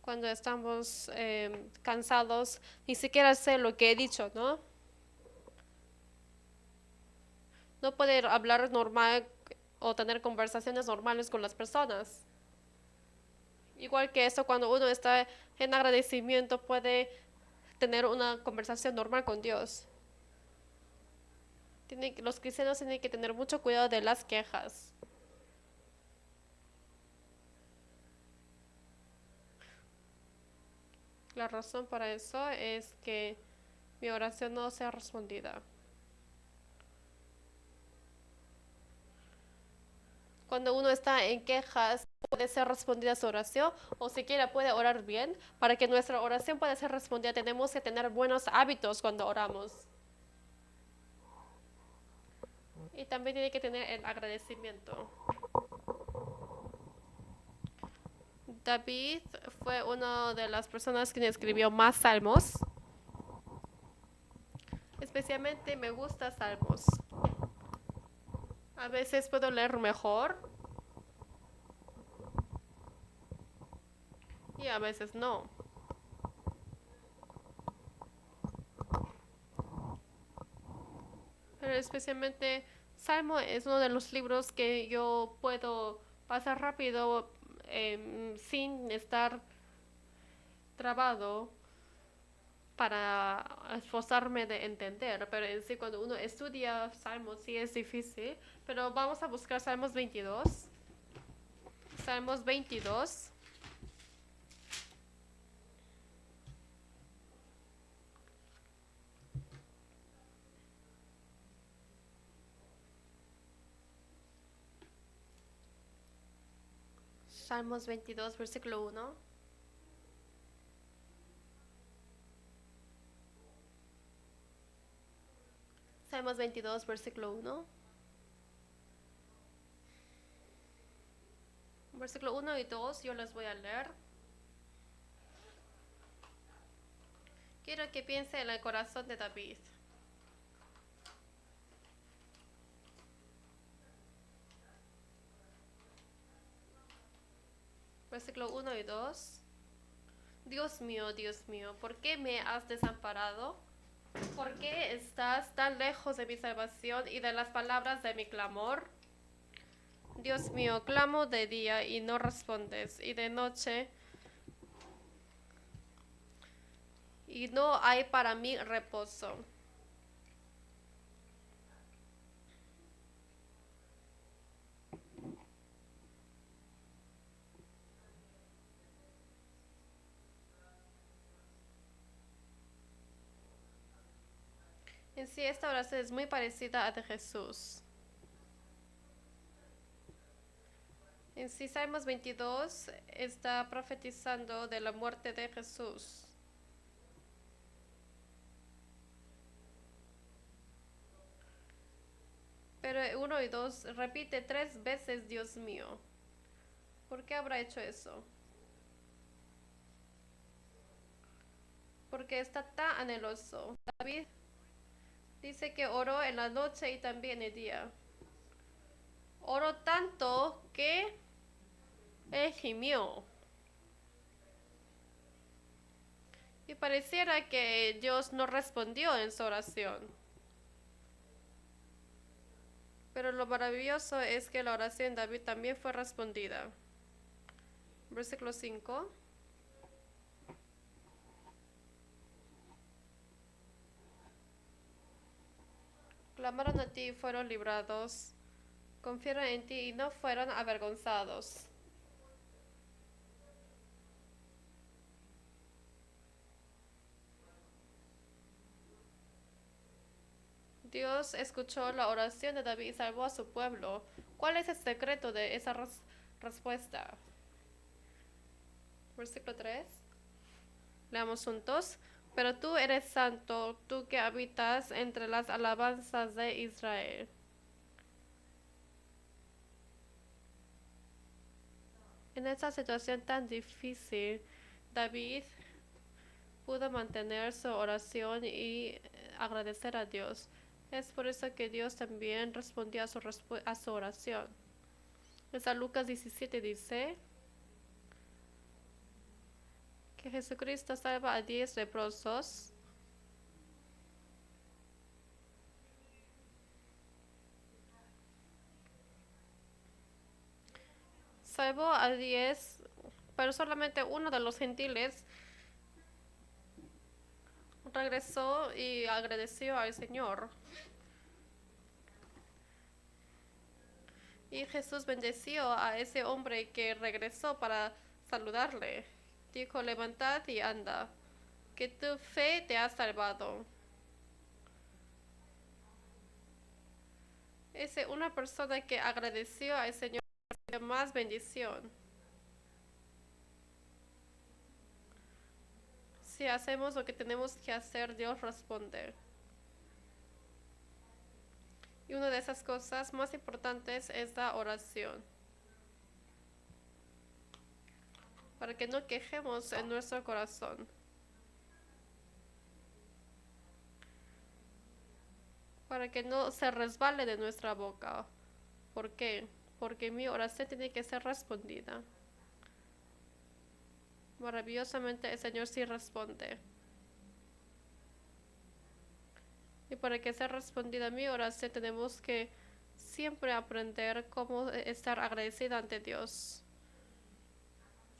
Cuando estamos cansados, ni siquiera sé lo que he dicho, ¿no? No poder hablar normal o tener conversaciones normales con las personas. Igual que eso, cuando uno está en agradecimiento, puede tener una conversación normal con Dios. Los cristianos tienen que tener mucho cuidado de las quejas. La razón para eso es que mi oración no sea respondida. Cuando uno está en quejas, puede ser respondida su oración o siquiera puede orar bien. Para que nuestra oración pueda ser respondida, tenemos que tener buenos hábitos cuando oramos. Y también tiene que tener el agradecimiento. David fue una de las personas que escribió más salmos. Especialmente me gusta salmos. A veces puedo leer mejor y a veces no. Pero especialmente Salmo es uno de los libros que yo puedo pasar rápido sin estar trabado para esforzarme de entender. Pero en sí cuando uno estudia Salmos sí es difícil. Pero vamos a buscar Salmos 22. Salmos 22. Salmos 22, versículo 1. Salmos 22, versículo 1. Versículo 1 y 2 yo les voy a leer. Quiero que piense en el corazón de David. Versículo 1 y 2. Dios mío, ¿por qué me has desamparado? ¿Por qué estás tan lejos de mi salvación y de las palabras de mi clamor? Dios mío, clamo de día y no respondes, y de noche y no hay para mí reposo. En sí, esta oración es muy parecida a la de Jesús. En sí, Salmos 22 está profetizando de la muerte de Jesús. Pero 1 y 2 repite 3 veces Dios mío. ¿Por qué habrá hecho eso? Porque está tan anheloso. David dice que oró en la noche y también el día. Oró tanto que él gimió. Y pareciera que Dios no respondió en su oración. Pero lo maravilloso es que la oración de David también fue respondida. Versículo 5. Clamaron a ti y fueron librados. Confiaron en ti y no fueron avergonzados. Dios escuchó la oración de David y salvó a su pueblo. ¿Cuál es el secreto de esa respuesta? Versículo 3. Leamos juntos. Pero tú eres santo, tú que habitas entre las alabanzas de Israel. En esta situación tan difícil, David pudo mantener su oración y agradecer a Dios. Es por eso que Dios también respondió a su oración. En San Lucas 17 dice que Jesucristo salva a 10 leprosos. Salvó a 10, pero solamente uno de los gentiles regresó y agradeció al Señor. Y Jesús bendeció a ese hombre que regresó para saludarle. Dijo, levantad y anda. que tu fe te ha salvado. Es una persona que agradeció al Señor más bendición. Si hacemos lo que tenemos que hacer, Dios responde. Y una de esas cosas más importantes es la oración. Para que no quejemos en nuestro corazón. Para que no se resbale de nuestra boca. ¿Por qué? Porque mi oración tiene que ser respondida. Maravillosamente el Señor sí responde. Y para que sea respondida mi oración tenemos que siempre aprender cómo estar agradecida ante Dios.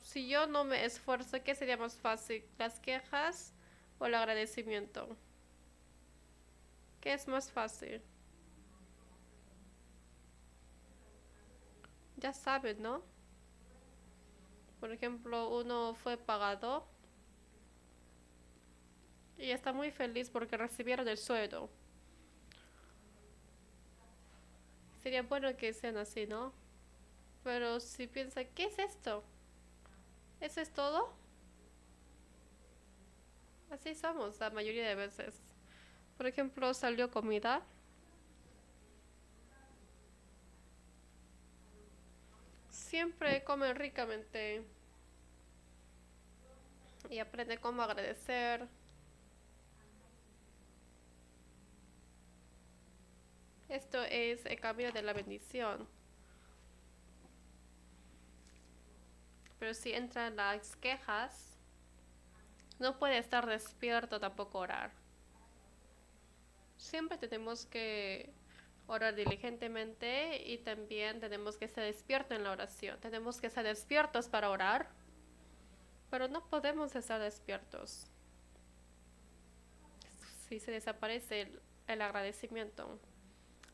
Si yo no me esfuerzo, ¿qué sería más fácil? ¿Las quejas o el agradecimiento? ¿Qué es más fácil? Ya saben, ¿no? Por ejemplo, uno fue pagado y está muy feliz porque recibieron el sueldo. Sería bueno que sean así, ¿no? Pero si piensa, ¿qué es esto? ¿Eso es todo? Así somos la mayoría de veces. Por ejemplo, salió comida. Siempre comen ricamente y aprende cómo agradecer. Esto es el camino de la bendición. Pero si entran las quejas, no puede estar despierto tampoco orar. Siempre tenemos que orar diligentemente y también tenemos que estar despiertos en la oración. Tenemos que estar despiertos para orar, pero no podemos estar despiertos si se desaparece el agradecimiento.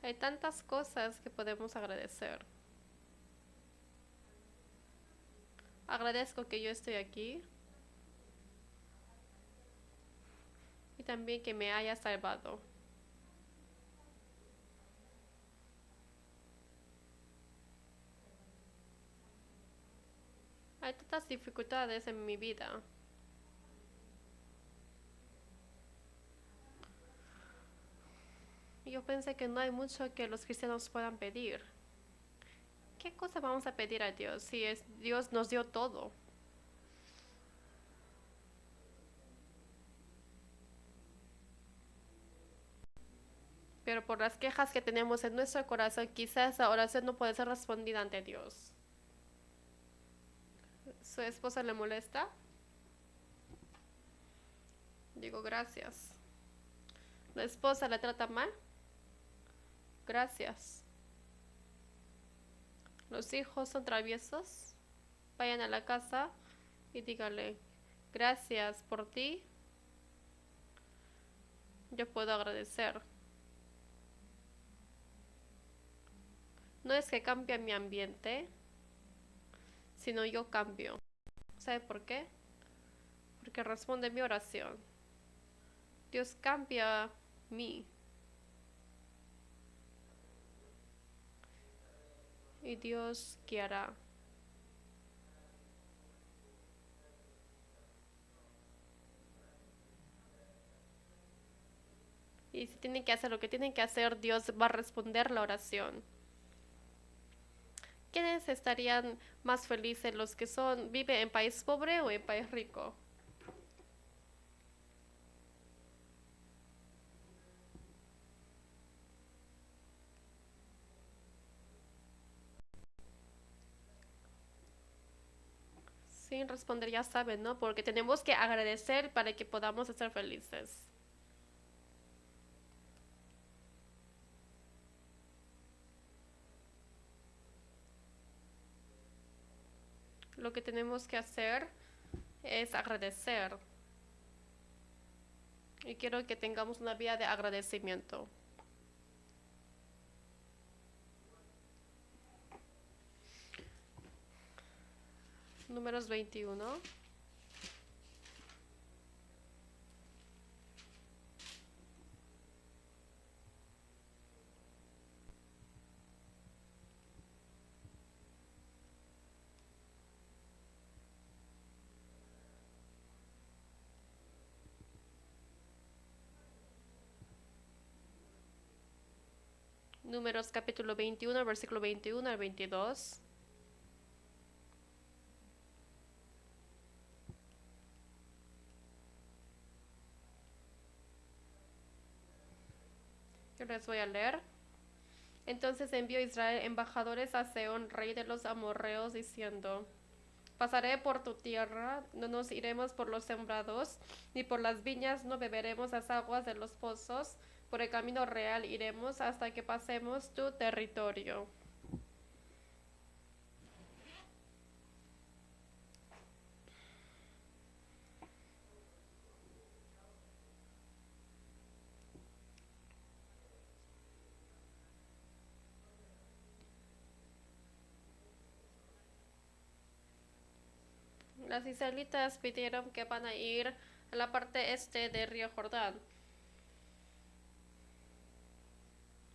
Hay tantas cosas que podemos agradecer. Agradezco que yo estoy aquí y también que me haya salvado. Hay tantas dificultades en mi vida. Yo pensé que no hay mucho que los cristianos puedan pedir. ¿Qué cosa vamos a pedir a Dios si Dios nos dio todo? Pero por las quejas que tenemos en nuestro corazón, quizás esa oración no puede ser respondida ante Dios. ¿Su esposa le molesta? Digo, gracias. ¿La esposa le trata mal? Gracias. ¿Los hijos son traviesos? Vayan a la casa y díganle, gracias por ti, yo puedo agradecer. No es que cambie mi ambiente, sino yo cambio. ¿Sabe por qué? Porque responde mi oración. Dios cambia mí. Y Dios guiará. Y si tienen que hacer lo que tienen que hacer, Dios va a responder la oración. ¿Quiénes estarían más felices, los que viven en país pobre o en país rico? Sin responder, ya saben, ¿no? Porque tenemos que agradecer para que podamos ser felices. Lo que tenemos que hacer es agradecer. Y quiero que tengamos una vida de agradecimiento. Números 21. Números capítulo 21, versículo 21 al 22. Yo les voy a leer. Entonces envió Israel embajadores a Sehón, rey de los amorreos, diciendo: Pasaré por tu tierra, no nos iremos por los sembrados, ni por las viñas, no beberemos las aguas de los pozos, por el camino real iremos hasta que pasemos tu territorio. Las israelitas pidieron que van a ir a la parte este del río Jordán.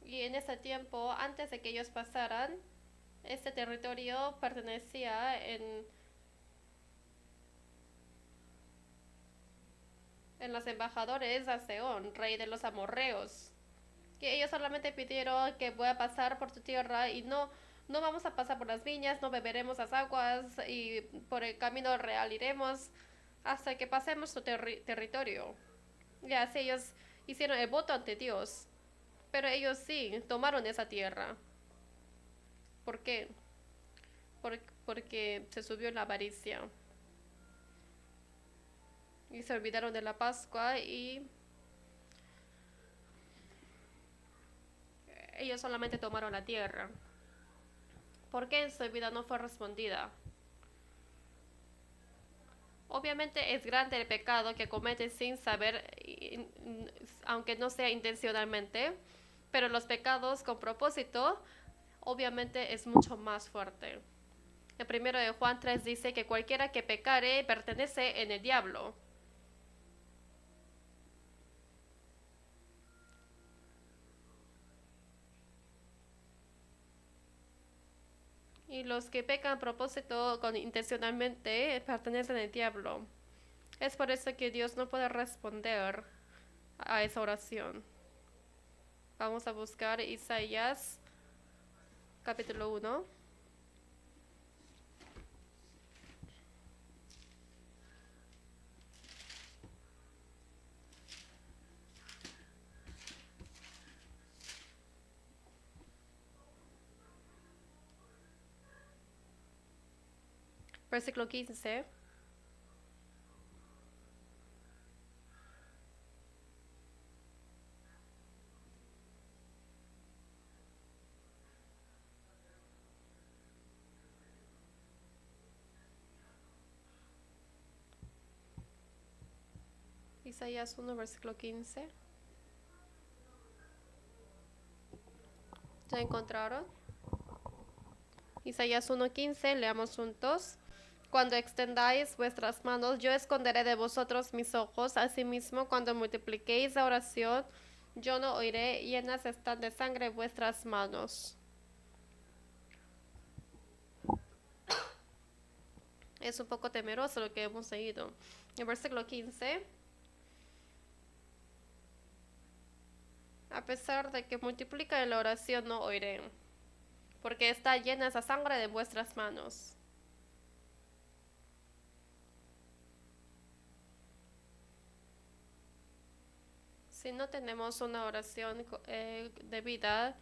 Y en ese tiempo, antes de que ellos pasaran, este territorio pertenecía en los embajadores a Sehón, rey de los amorreos. Que ellos solamente pidieron que voy a pasar por tu tierra y no vamos a pasar por las viñas, no beberemos las aguas y por el camino real iremos hasta que pasemos tu territorio. Y así ellos hicieron el voto ante Dios, pero ellos sí tomaron esa tierra. ¿Por qué? Porque se subió la avaricia y se olvidaron de la Pascua y ellos solamente tomaron la tierra. ¿Por qué su vida no fue respondida? Obviamente es grande el pecado que cometen sin saber, aunque no sea intencionalmente, pero los pecados con propósito, obviamente es mucho más fuerte. El primero de Juan 3 dice que cualquiera que pecare pertenece en el diablo. Y los que pecan a propósito, intencionalmente, pertenecen al diablo. Es por eso que Dios no puede responder a esa oración. Vamos a buscar Isaías capítulo 1. Versículo 15. Isaías 1, versículo 15. ¿Ya encontraron? Isaías 1:15, leamos juntos. Cuando extendáis vuestras manos, yo esconderé de vosotros mis ojos. Asimismo, cuando multipliquéis la oración, yo no oiré. Llenas están de sangre vuestras manos. Es un poco temeroso lo que hemos leído. En versículo 15. A pesar de que multiplican la oración, no oiré, porque está llena esa sangre de vuestras manos. Si no tenemos una oración debida,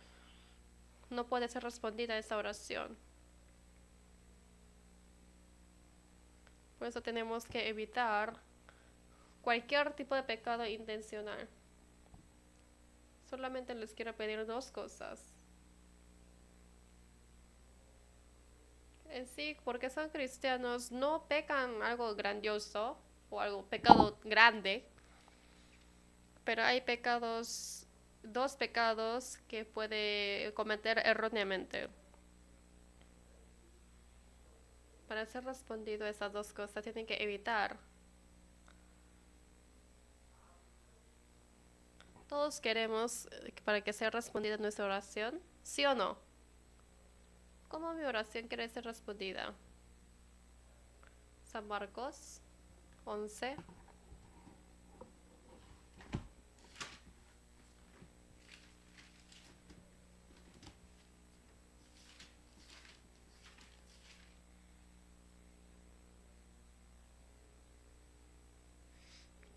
no puede ser respondida esa oración. Por eso tenemos que evitar cualquier tipo de pecado intencional. Solamente les quiero pedir dos cosas. En sí, porque son cristianos, no pecan algo grandioso o algo pecado grande, pero hay pecados, dos pecados que puede cometer erróneamente. Para ser respondido esas dos cosas tienen que evitar. Todos queremos para que sea respondida nuestra oración, ¿sí o no? ¿Cómo mi oración quiere ser respondida? San Marcos 11.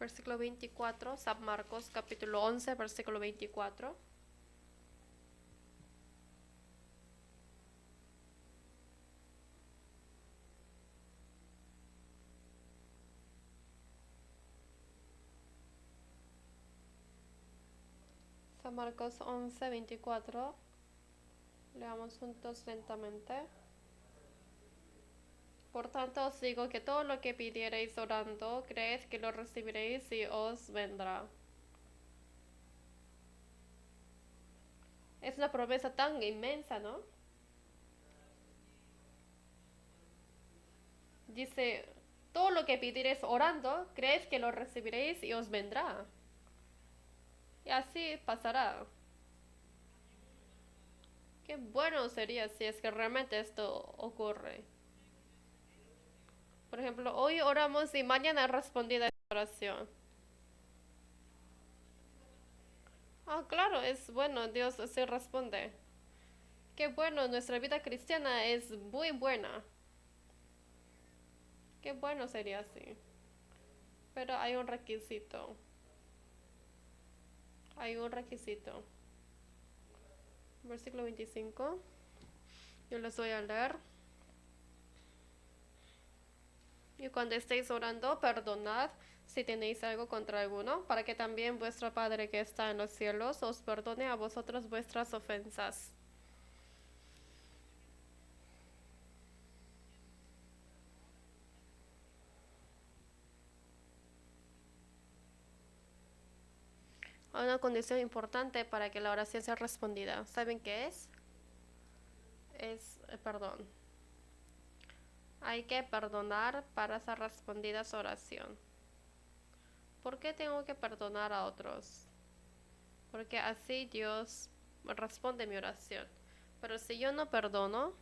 versículo 24, San Marcos capítulo 11, versículo 24. San Marcos 11, 24. Leamos juntos lentamente. Por tanto os digo que todo lo que pidiereis orando, creed que lo recibiréis y os vendrá. Es una promesa tan inmensa, ¿no? Dice, todo lo que pidiereis orando, creed que lo recibiréis y os vendrá. Y así pasará. Qué bueno sería si es que realmente esto ocurre. Por ejemplo, hoy oramos y mañana respondida esta oración. Ah, claro, es bueno, Dios sí responde. Qué bueno, nuestra vida cristiana es muy buena. Qué bueno sería así. Pero hay un requisito. Hay un requisito. Versículo 25. Yo les voy a leer. Y cuando estéis orando, perdonad si tenéis algo contra alguno, para que también vuestro Padre que está en los cielos os perdone a vosotros vuestras ofensas. Hay una condición importante para que la oración sea respondida. ¿Saben qué es? Es perdón. Hay que perdonar para ser respondida su oración. ¿Por qué tengo que perdonar a otros? Porque así Dios responde mi oración. Pero si yo no perdono,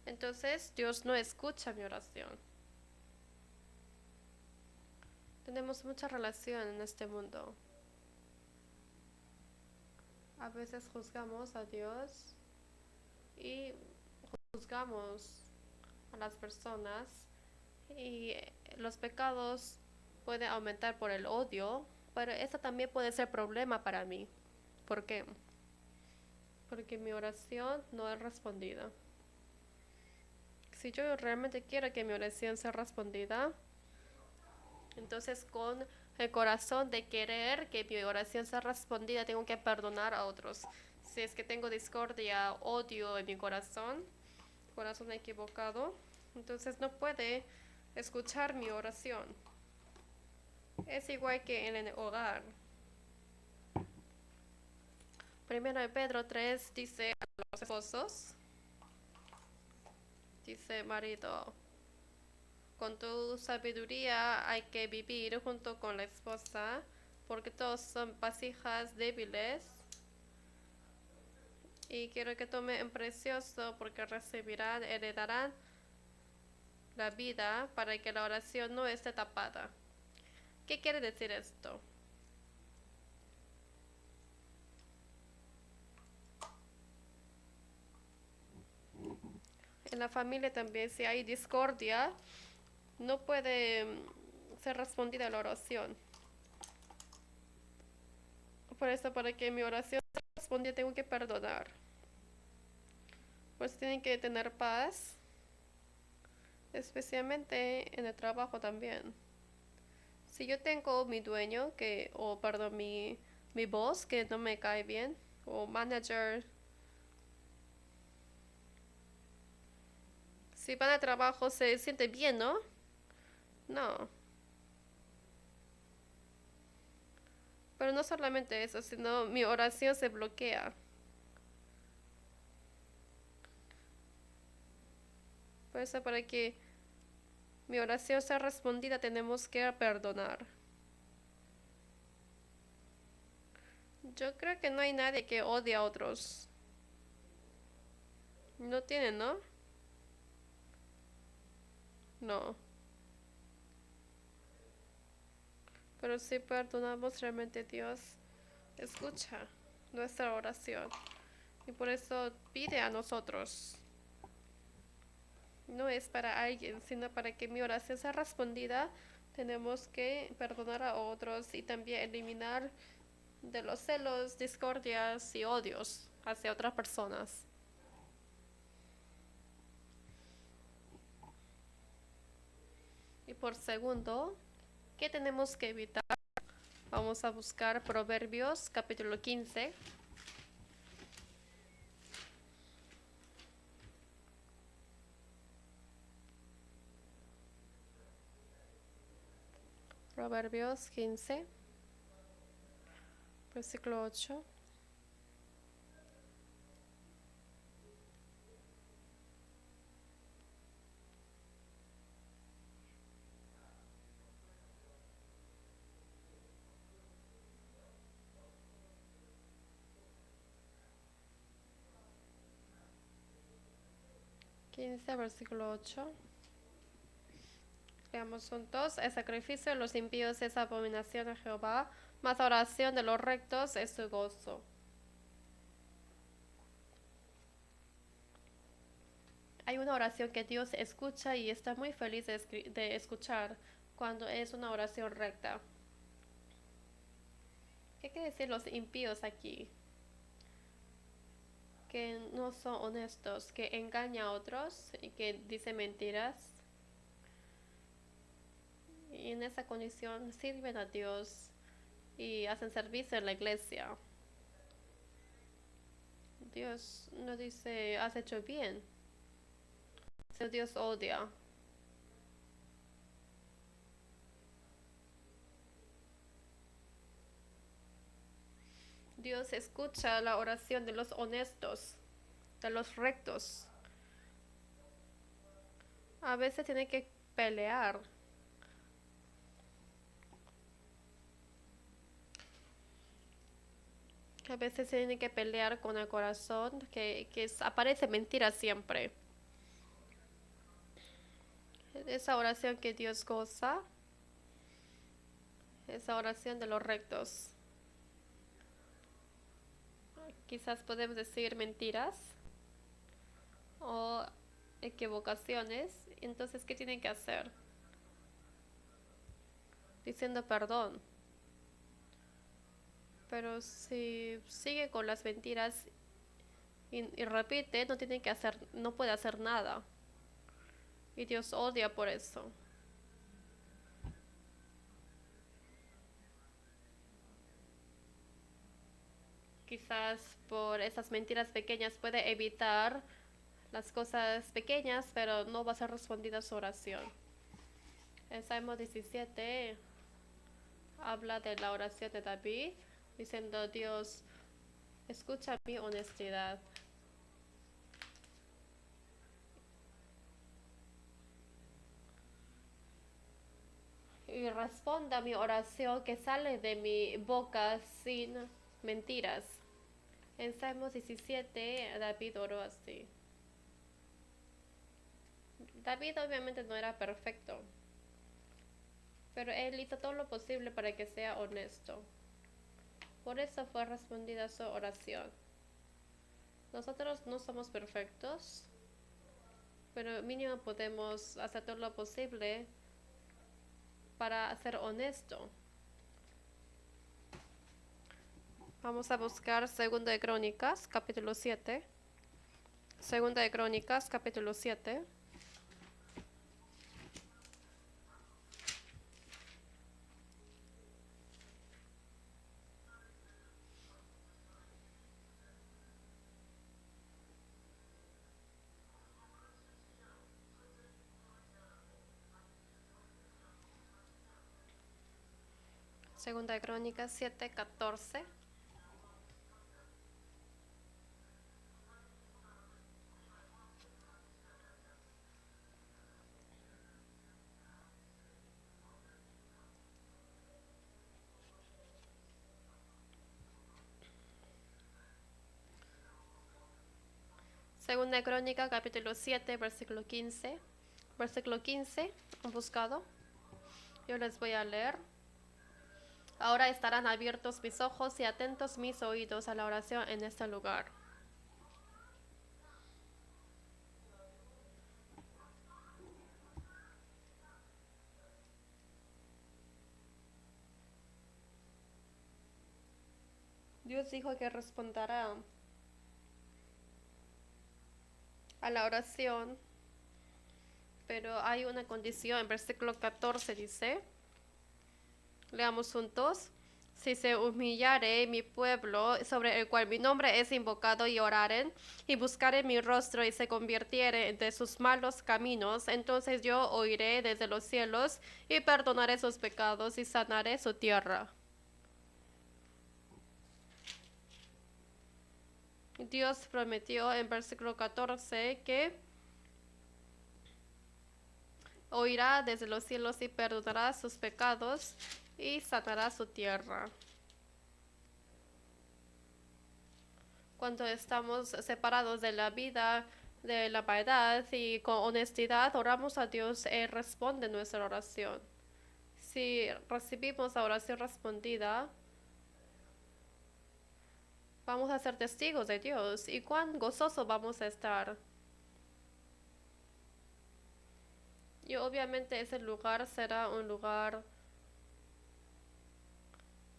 entonces Dios no escucha mi oración. Tenemos mucha relación en este mundo. A veces juzgamos a Dios y juzgamos a las personas y los pecados pueden aumentar por el odio, pero eso también puede ser problema para mí. ¿Por qué? Porque mi oración no es respondida. Si yo realmente quiero que mi oración sea respondida, entonces con el corazón de querer que mi oración sea respondida, tengo que perdonar a otros. Si es que tengo discordia, odio en mi corazón equivocado, entonces no puede escuchar mi oración. Es igual que en el hogar. Primero de Pedro 3 dice a los esposos, dice marido, con tu sabiduría hay que vivir junto con la esposa, porque todos son vasijas débiles. Y quiero que tome en precioso, porque recibirán, heredarán la vida para que la oración no esté tapada. ¿Qué quiere decir esto? En la familia también, si hay discordia, no puede ser respondida la oración. Por eso, para que mi oración sea respondida, tengo que perdonar. Pues tienen que tener paz, especialmente en el trabajo también. Si yo tengo mi dueño, o perdón, mi boss que no me cae bien, o manager, si van al trabajo se siente bien, ¿no? No. Pero no solamente eso, sino mi oración se bloquea. Por eso, para que mi oración sea respondida, tenemos que perdonar. Yo creo que no hay nadie que odie a otros. No tienen, ¿no? No. Pero si perdonamos, realmente Dios escucha nuestra oración. Y por eso pide a nosotros. No es para alguien, sino para que mi oración sea respondida. Tenemos que perdonar a otros y también eliminar de los celos, discordias y odios hacia otras personas. Y por segundo, ¿qué tenemos que evitar? Vamos a buscar Proverbios capítulo 15. Proverbios 15, versículo 8. Versículo 8. Leamos juntos. El sacrificio de los impíos es abominación a Jehová, mas la oración de los rectos es su gozo. Hay una oración que Dios escucha y está muy feliz de escuchar cuando es una oración recta. ¿Qué quiere decir los impíos aquí? Que no son honestos, que engañan a otros y que dicen mentiras. Y en esa condición sirven a Dios y hacen servicio en la iglesia. Dios no dice, has hecho bien. Dios odia. Dios escucha la oración de los honestos, de los rectos. A veces tiene que pelear. A veces tiene que pelear con el corazón, aparece mentira siempre. Esa oración que Dios goza, esa oración de los rectos. Quizás podemos decir mentiras o equivocaciones. Entonces, ¿qué tienen que hacer? Diciendo perdón. Pero si sigue con las mentiras y repite, no puede hacer nada. Y Dios odia por eso. Quizás por esas mentiras pequeñas puede evitar las cosas pequeñas, pero no va a ser respondida su oración. El Salmo 17 habla de la oración de David, diciendo: Dios, escucha mi honestidad. Y responda mi oración que sale de mi boca sin mentiras. En Salmos 17, David oró así. David obviamente no era perfecto, pero él hizo todo lo posible para que sea honesto. Por eso fue respondida su oración. Nosotros no somos perfectos, pero mínimo podemos hacer todo lo posible para ser honesto. Vamos a buscar Segunda de Crónicas, capítulo 7. Segunda de Crónicas, capítulo 7. Segunda de Crónicas 7:14. Segunda de Crónica, capítulo 7, versículo 15. Versículo 15, han buscado. Yo les voy a leer. Ahora estarán abiertos mis ojos y atentos mis oídos a la oración en este lugar. Dios dijo que responderá a la oración, pero hay una condición. En versículo 14 dice, leamos juntos. Si se humillare mi pueblo, sobre el cual mi nombre es invocado, y oraren, y buscaren mi rostro, y se convirtiere de sus malos caminos, entonces yo oiré desde los cielos, y perdonaré sus pecados, y sanaré su tierra. Dios prometió en versículo 14 que oirá desde los cielos y perdonará sus pecados y sanará su tierra. Cuando estamos separados de la vida, de la maldad y con honestidad oramos a Dios, Él responde nuestra oración. Si recibimos la oración respondida, vamos a ser testigos de Dios y cuán gozoso vamos a estar. Y obviamente ese lugar será un lugar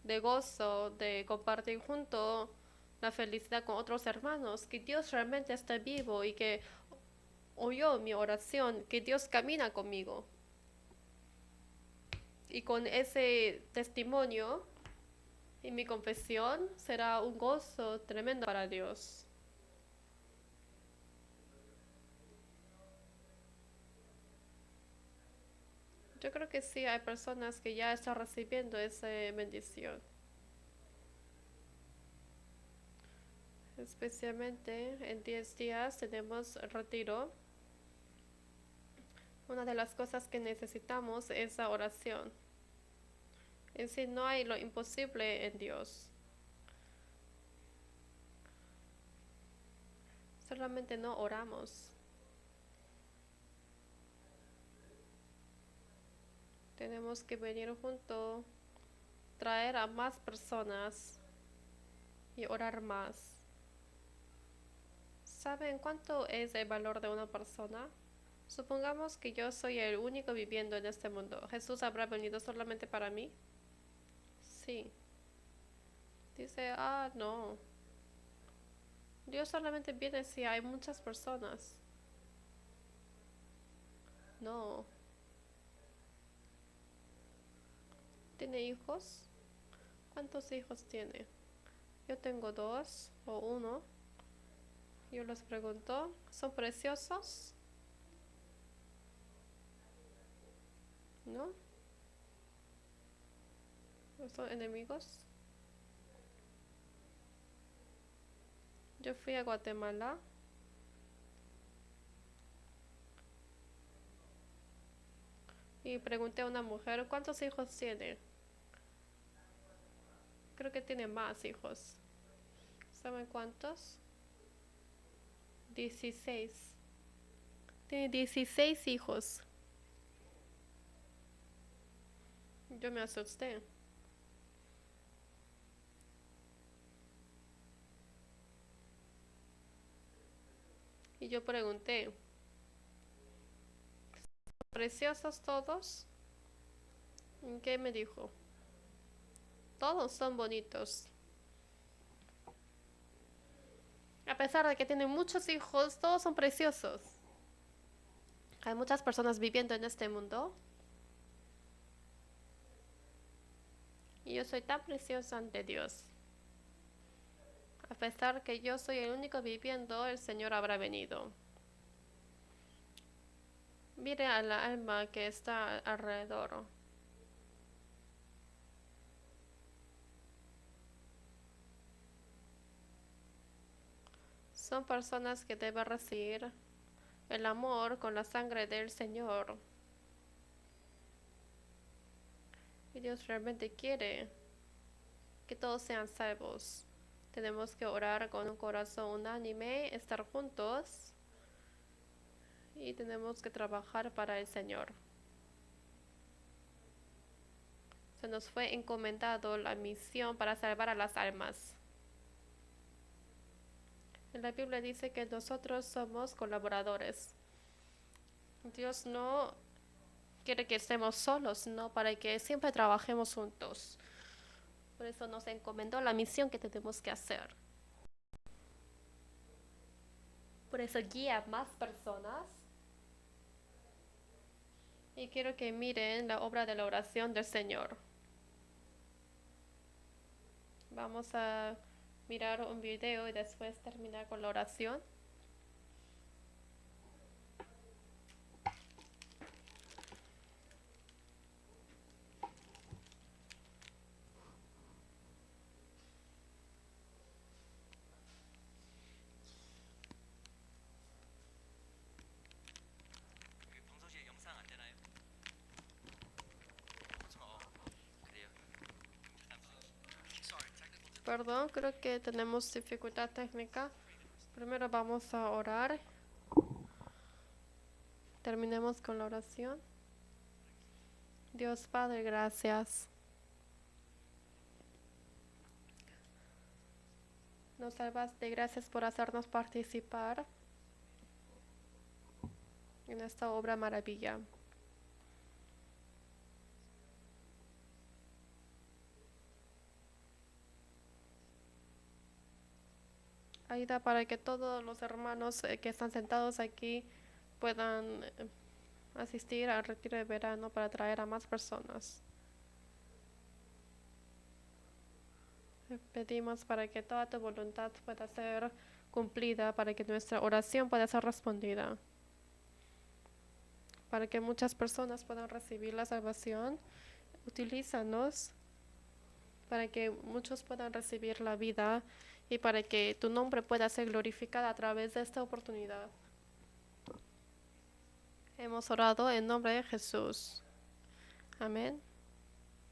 de gozo, de compartir junto la felicidad con otros hermanos, que Dios realmente está vivo y que oyó mi oración, que Dios camina conmigo. Y con ese testimonio y mi confesión será un gozo tremendo para Dios. Yo creo que sí, hay personas que ya están recibiendo esa bendición. Especialmente en 10 días tenemos retiro. Una de las cosas que necesitamos es la oración. En sí no hay lo imposible en Dios. Solamente no oramos. Tenemos que venir juntos, traer a más personas y orar más. ¿Saben cuánto es el valor de una persona? Supongamos que yo soy el único viviendo en este mundo. ¿Jesús habrá venido solamente para mí? Sí. Dice, no. Dios solamente viene si hay muchas personas. No. ¿Tiene hijos? ¿Cuántos hijos tiene? Yo tengo 2 o 1. Yo les pregunto, ¿son preciosos? ¿No? ¿Son enemigos? Yo fui a Guatemala y pregunté a una mujer, ¿cuántos hijos tiene? Creo que tiene más hijos. ¿Saben cuántos? 16. Tiene 16 hijos. Yo me asusté. Y yo pregunté, ¿preciosos todos? ¿Y qué me dijo? Todos son bonitos. A pesar de que tienen muchos hijos, todos son preciosos. Hay muchas personas viviendo en este mundo. Y yo soy tan preciosa ante Dios. A pesar que yo soy el único viviendo, el Señor habrá venido. Mire a la alma que está alrededor. Son personas que deben recibir el amor con la sangre del Señor. Y Dios realmente quiere que todos sean salvos. Tenemos que orar con un corazón unánime, estar juntos y tenemos que trabajar para el Señor. Se nos fue encomendado la misión para salvar a las almas. En la Biblia dice que nosotros somos colaboradores. Dios no quiere que estemos solos, sino para que siempre trabajemos juntos. Por eso nos encomendó la misión que tenemos que hacer. Por eso guía a más personas. Y quiero que miren la obra de la oración del Señor. Vamos a mirar un video y después terminar con la oración. 평소시에 영상 안 되나요? 그래요. Perdón, creo que tenemos dificultad técnica. Primero vamos a orar. Terminemos con la oración. Dios Padre, gracias. Nos salvaste, gracias por hacernos participar en esta obra maravilla. Ayuda para que todos los hermanos que están sentados aquí puedan asistir al retiro de verano para traer a más personas. Pedimos para que toda tu voluntad pueda ser cumplida, para que nuestra oración pueda ser respondida, para que muchas personas puedan recibir la salvación. Utilízanos para que muchos puedan recibir la vida y para que tu nombre pueda ser glorificado a través de esta oportunidad. Hemos orado en nombre de Jesús. Amén.